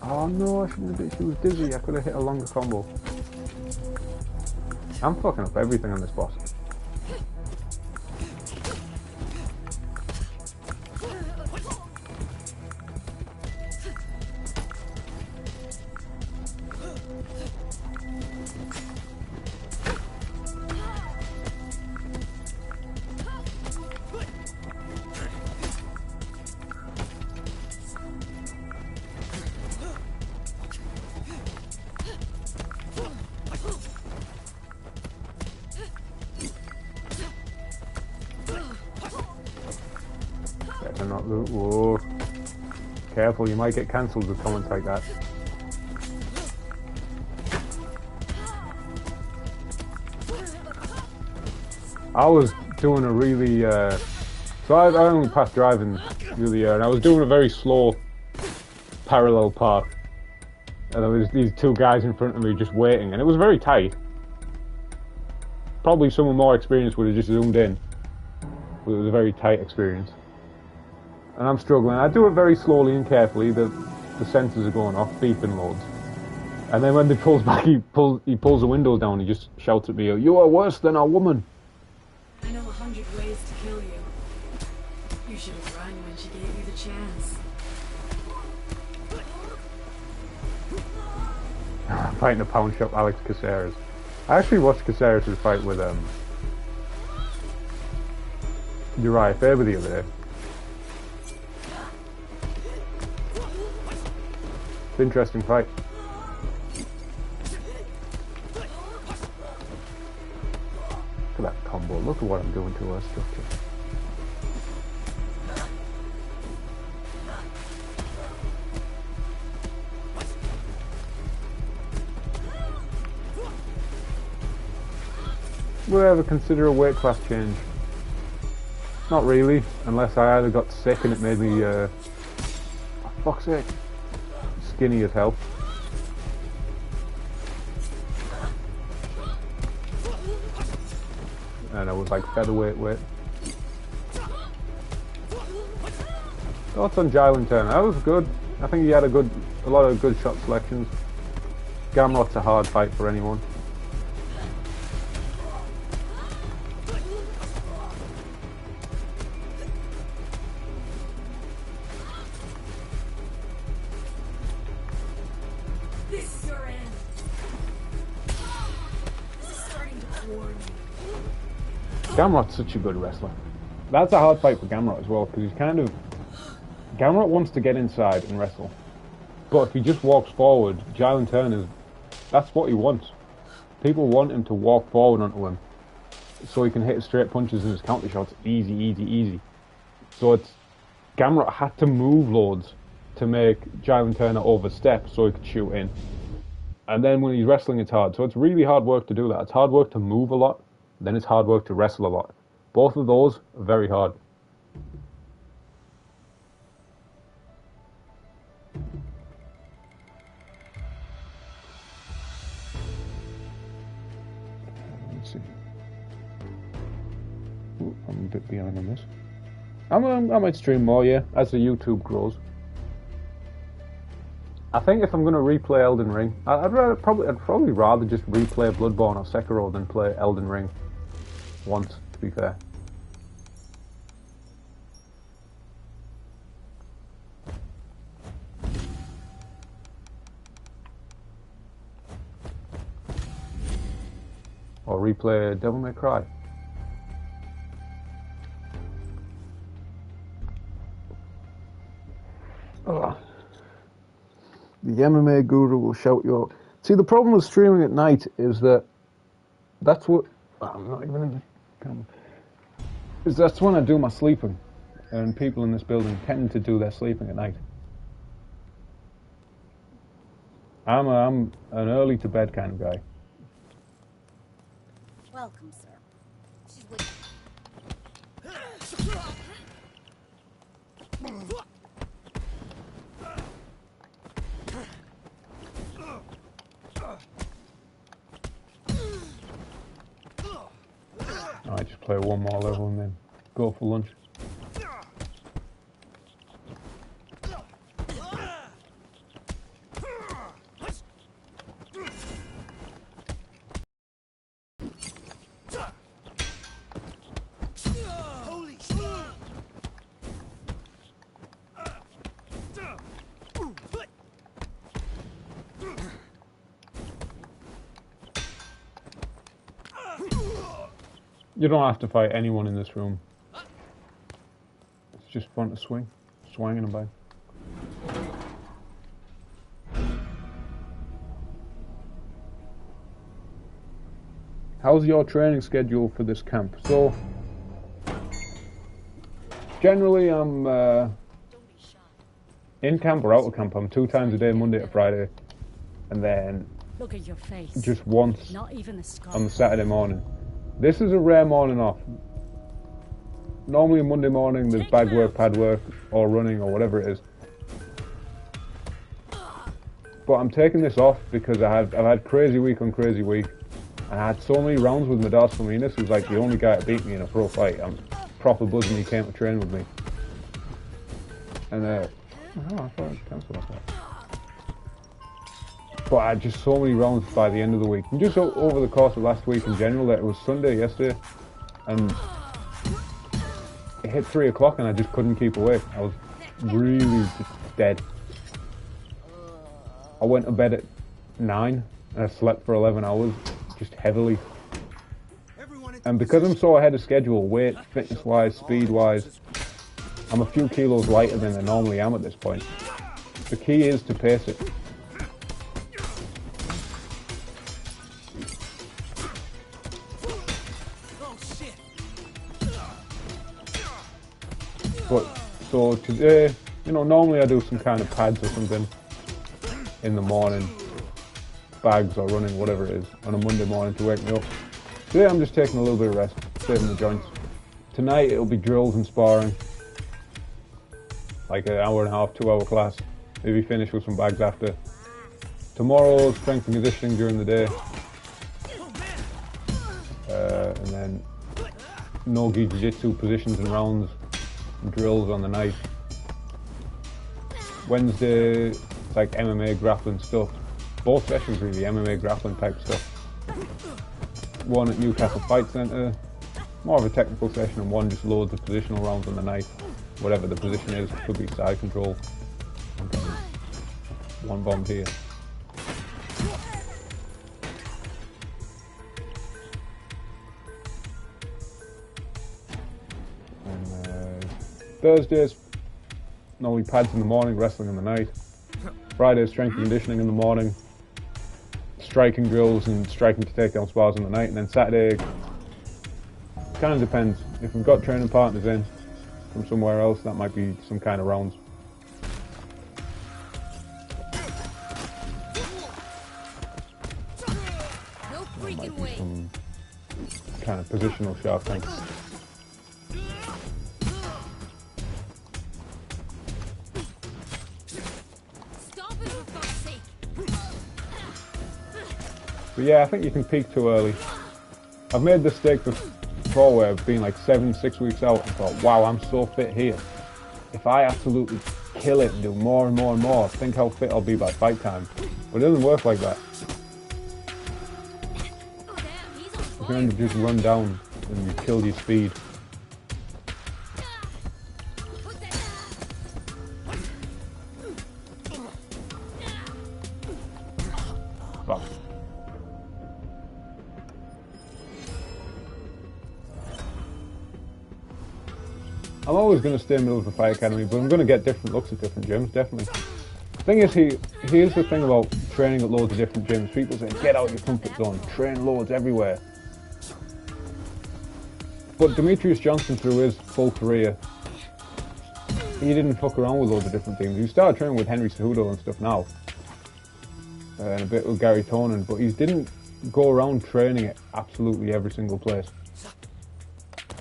Oh no, I shouldn't have hit. She was dizzy. I could have hit a longer combo. I'm fucking up everything on this boss. Better not loot. Whoa. Careful, you might get cancelled with comments like that. I was doing a really, so I only passed driving really, and I was doing a very slow parallel path. And there was these two guys in front of me just waiting, and it was very tight. Probably someone more experienced would have just zoomed in. But it was a very tight experience. And I'm struggling. I do it very slowly and carefully. The sensors are going off, beeping loads. And then when he pulls back, he pulls the windows down. He just shouts at me, "You are worse than a woman." I know 100 ways to kill you. You should have run when she gave you the chance. Fighting a pound shop Alex Caceres. I actually watched Caceres' fight with Uriah Faber the other day. It's an interesting fight. Look at that combo. Look at what I'm doing to her structure. Would I ever consider a weight class change? Not really, unless I either got sick and it made me, for fuck's sake, skinny as hell. And I was like featherweight weight. Thoughts on Jylan Turner? That was good. I think he had a lot of good shot selections. Gamrot's a hard fight for anyone. Gamrot's such a good wrestler. That's a hard fight for Gamrot as well, because he's kind of... Gamrot wants to get inside and wrestle. But if he just walks forward, Jylan Turner, that's what he wants. People want him to walk forward onto him, so he can hit his straight punches and his counter shots easy, easy, easy. So it's... Gamrot had to move loads to make Jylan Turner overstep so he could shoot in. And then when he's wrestling, it's hard. So it's really hard work to do that. It's hard work to move a lot. Then it's hard work to wrestle a lot. Both of those are very hard. Let's see. Ooh, I'm a bit behind on this. I might stream more, yeah, as the YouTube grows. I think if I'm going to replay Elden Ring, I'd probably rather just replay Bloodborne or Sekiro than play Elden Ring once, to be fair. Or replay Devil May Cry. Ugh. The MMA guru will shout your... See, the problem with streaming at night is that that's what... I'm not even in the... Is that's when I do my sleeping, and people in this building tend to do their sleeping at night. I'm an early to bed kind of guy. Welcome, sir. She's with I just play one more level and then go for lunch. You don't have to fight anyone in this room. It's just fun to swing. Swinging about. How's your training schedule for this camp? So, Generally, I'm in camp or out of camp. I'm 2 times a day, Monday to Friday, and then Look at your face. just once Not even a scar. on the Saturday morning. This is a rare morning off. Normally, Monday morning, there's bag work, pad work, or running, or whatever it is. But I'm taking this off because I've had crazy week on crazy week. I had so many rounds with Midas Faminas, who's like the only guy to beat me in a pro fight. I'm proper buzzing he came to train with me. And oh, I thought I'd cancel that. But I had just so many rounds by the end of the week. And just over the course of last week in general, that it was Sunday yesterday, and it hit 3 o'clock and I just couldn't keep awake. I was really just dead. I went to bed at 9 and I slept for 11 hours, just heavily. And because I'm so ahead of schedule, weight, fitness-wise, speed-wise, I'm a few kilos lighter than I normally am at this point. The key is to pace it. But, so today, you know, normally I do some kind of pads or something in the morning, bags or running, whatever it is, on a Monday morning to wake me up. Today I'm just taking a little bit of rest, saving the joints. Tonight it'll be drills and sparring, like an hour and a half, 2 hour class, maybe finish with some bags after. Tomorrow, strength and conditioning during the day, and then no-gi jiu-jitsu positions and rounds, drills on the night. Wednesday, it's like MMA grappling stuff. Both sessions really, MMA grappling type stuff. One at Newcastle Fight Centre, more of a technical session, and one just loads of positional rounds on the night. Whatever the position is, it could be side control. One bomb here. Thursdays, normally pads in the morning, wrestling in the night. Fridays, strength and conditioning in the morning. Striking drills and striking to take down spars in the night. And then Saturday, kind of depends. If we've got training partners in from somewhere else, that might be some kind of rounds. That might be some kind of positional sharp thing. But yeah, I think you can peak too early. I've made this mistake before where I've been like 6 weeks out and thought, wow, I'm so fit here. If I absolutely kill it and do more and more and more, think how fit I'll be by fight time. But it doesn't work like that. You can end up just run down and you kill your speed. Fuck. I'm always going to stay in the middle of the fight academy, but I'm going to get different looks at different gyms, definitely. The thing is, here's the thing about training at loads of different gyms. People say, get out of your comfort zone, train loads everywhere. But Demetrius Johnson, through his full career, he didn't fuck around with loads of different teams. He started training with Henry Cejudo and stuff now, and a bit with Gary Tonin, but he didn't go around training at absolutely every single place.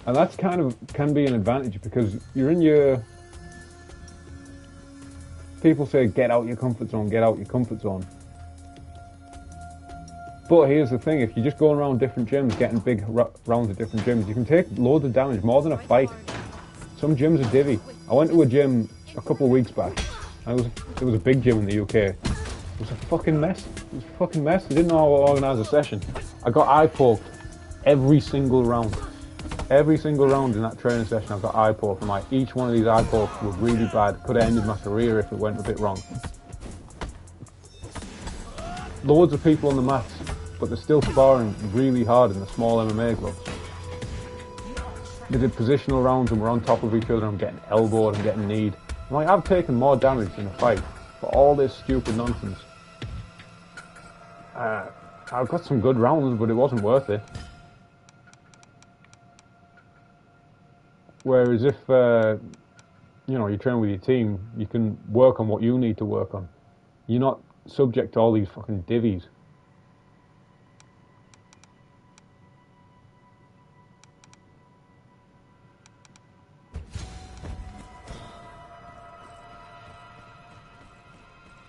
And that's can be an advantage because you're in your... People say, get out your comfort zone, get out your comfort zone. But here's the thing, if you're just going around different gyms, getting big rounds of different gyms, you can take loads of damage, more than a fight. Some gyms are divvy. I went to a gym a couple of weeks back, and it was a big gym in the UK. It was a fucking mess. It was a fucking mess. I didn't know how to organise a session. I got eye poked every single round. Every single round in that training session I got eye poked, and like each one of these eye pokes was really bad. Could have ended my career if it went a bit wrong. Loads of people on the mats, but they're still sparring really hard in the small MMA gloves. They did positional rounds and were on top of each other. I'm getting elbowed, I'm getting kneed. I'm like, I've taken more damage in a fight for all this stupid nonsense. I've got some good rounds, but it wasn't worth it. Whereas if you know, you train with your team, you can work on what you need to work on. You're not subject to all these fucking divvies.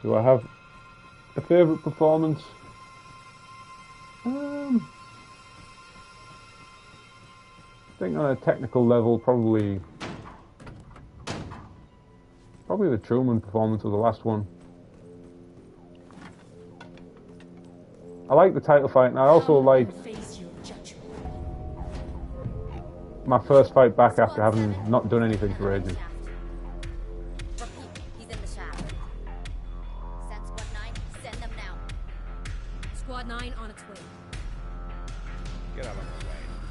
Do I have a favourite performance? I think on a technical level, probably the Truman performance of the last one. I like the title fight, and I also like my first fight back after having not done anything for ages. He's in the shaft. Send Squad 9, send them now. Squad 9 on its way. Get out of my way.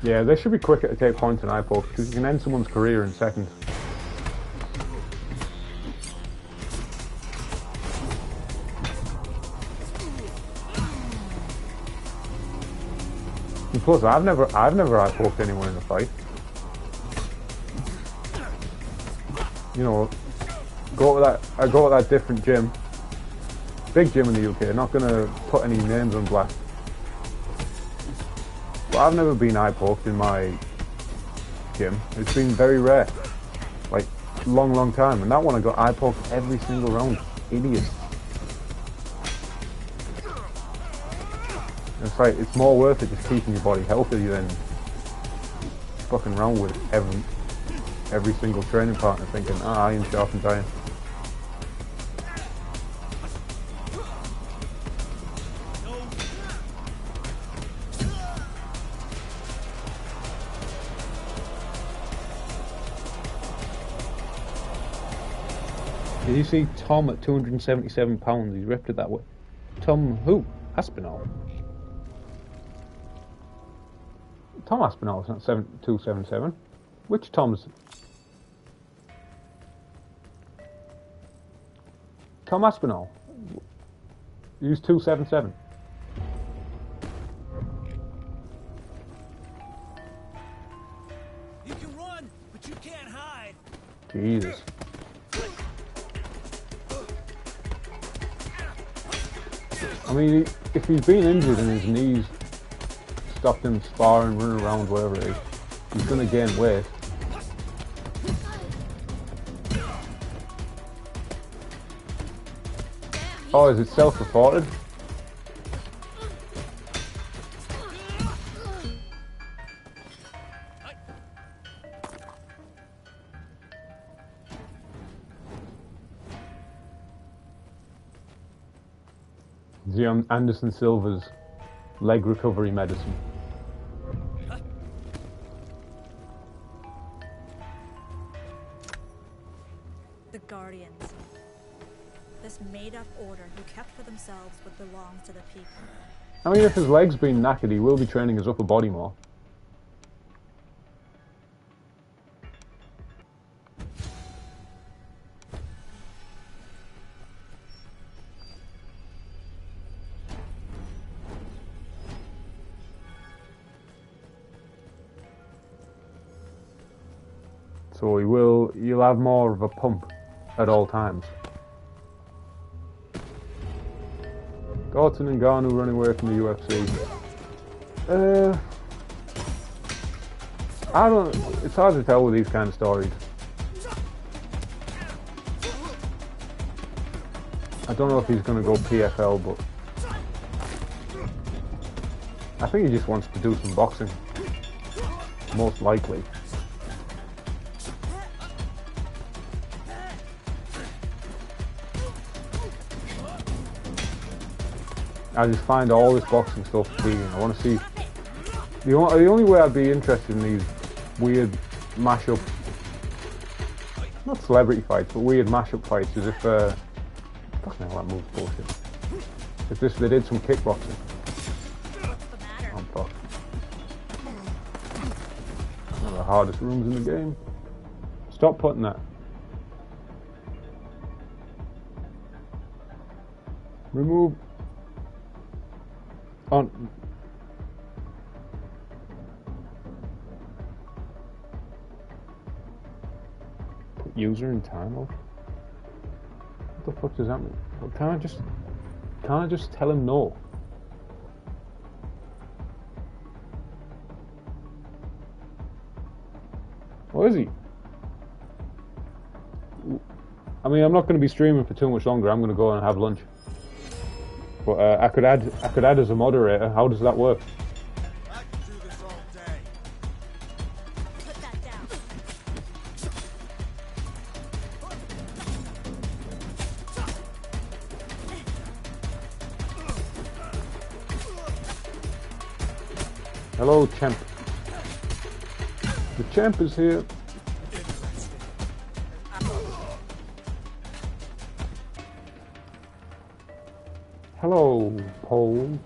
Yeah, they should be quicker to take points in eye poke, because you can end someone's career in seconds. And plus, I've never eye poked anyone in a fight. You know, I go to that different gym, big gym in the UK. Not gonna put any names on blast, but I've never been eye poked in my gym. It's been very rare, like long time. And that one I got eye poked every single round. Idiot. It's like, it's more worth it just keeping your body healthy than fucking around with every single training partner thinking, iron sharpens iron. Did you see Tom at 277 pounds? He's ripped it that way. Tom who? Aspinall. Tom Aspinall is not 277. Which Tom's? Tom Aspinall. He's 277. You can run, but you can't hide. Jesus. I mean, if he's been injured and his knees stopped him sparring, running around, whatever it is, he's going to gain weight. Oh, is it self-reported? Zion Anderson Silva's leg recovery medicine. The Guardians. This made-up order who kept for themselves what belongs to the people. I mean, if his leg's been knackered, he will be training his upper body more. So you'll have more of a pump at all times. Gorton and Garnu running away from the UFC. It's hard to tell with these kind of stories. I don't know if he's going to go PFL, but I think he just wants to do some boxing. Most likely. I just find all this boxing stuff fatiguing. I want to see... The only way I'd be interested in these weird mashup... Not celebrity fights, but weird mashup fights is if... Fucking hell, that move's bullshit. If they did some kickboxing. I'm fucked. One of the hardest rooms in the game. Stop putting that. Remove... On. user in time mode? What the fuck does that mean? Well, can't I just tell him no? What is he? I mean, I'm not going to be streaming for too much longer. I'm going to go and have lunch. But I could add as a moderator. How does that work? I can do this all day. Put that down. Hello, champ. The champ is here. Hello, Paul.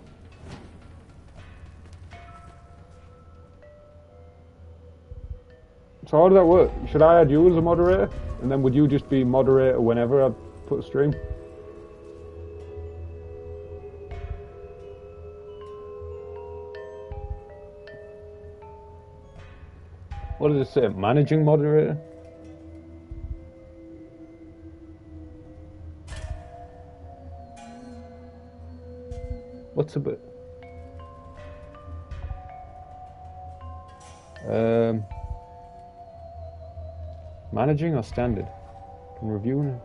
So how does that work? Should I add you as a moderator? And then would you just be moderator whenever I put a stream? What does it say? Managing moderator? What's a bit? Managing or standard? Can review.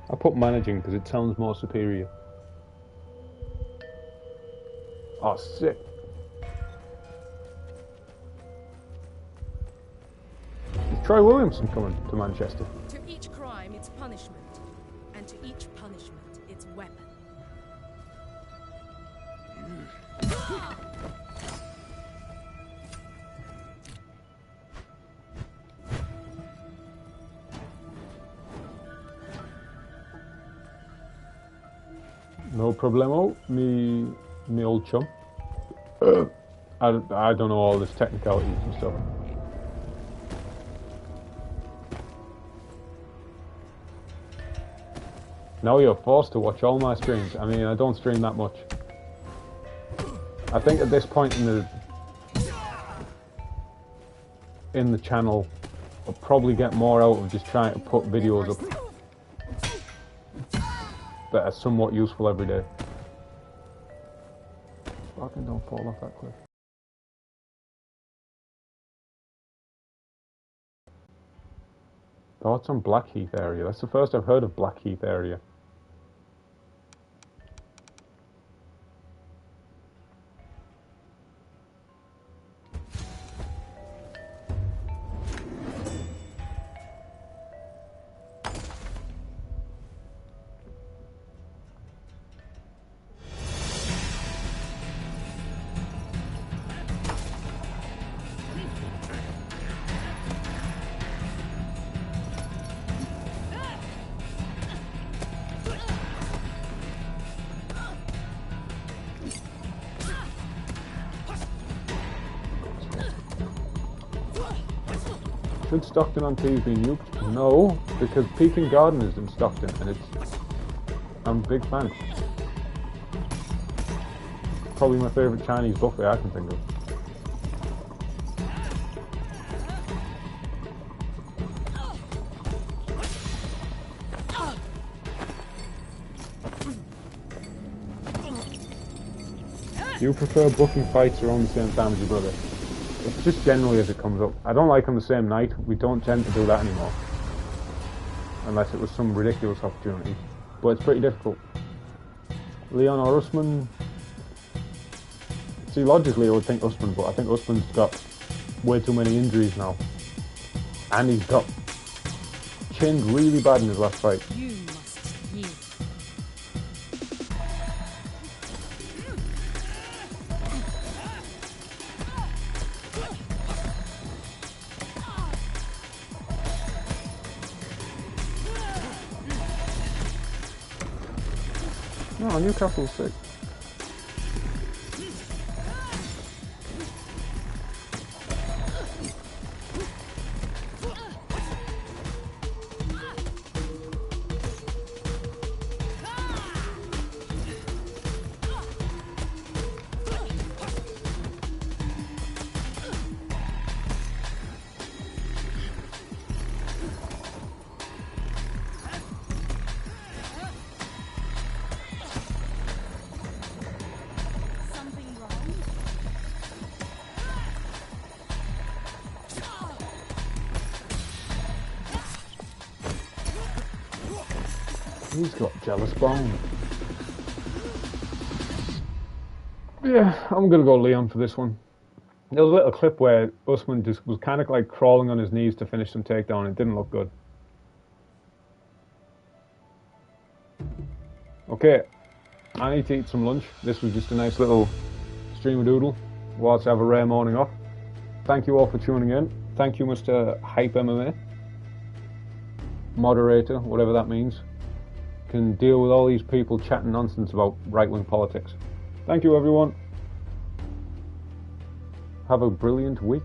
I put managing because it sounds more superior. Oh, sick. Is Troy Williamson coming to Manchester? To each crime, its punishment. And to each punishment, its weapon. No problemo, me old chum. I don't know all this technicalities and stuff. Now you're forced to watch all my streams. I mean, I don't stream that much. I think at this point in the channel, I'll probably get more out of just trying to put videos up that are somewhat useful every day. Fucking don't fall off that cliff. Thoughts on Blackheath area? That's the first I've heard of Blackheath area. Should Stockton on TV be nuked? No, because Peking Garden is in Stockton, and I'm a big fan. Probably my favourite Chinese buffet I can think of. Do you prefer booking fights around the same time as your brother? It's just generally as it comes up. I don't like on the same night. We don't tend to do that anymore. Unless it was some ridiculous opportunity. But it's pretty difficult. Leon or Usman? See, logically I would think Usman, but I think Usman's got way too many injuries now. And he's got chinned really bad in his last fight. You must yield. No, Newcastle's sick. He's got jealous bone. Yeah, I'm gonna go Leon for this one. There was a little clip where Usman just was kind of like crawling on his knees to finish some takedown. It didn't look good. Okay, I need to eat some lunch. This was just a nice little stream doodle whilst I have a rare morning off. Thank you all for tuning in. Thank you, Mr. Hype MMA. Moderator, whatever that means. Can deal with all these people chatting nonsense about right-wing politics. Thank you, everyone. Have a brilliant week.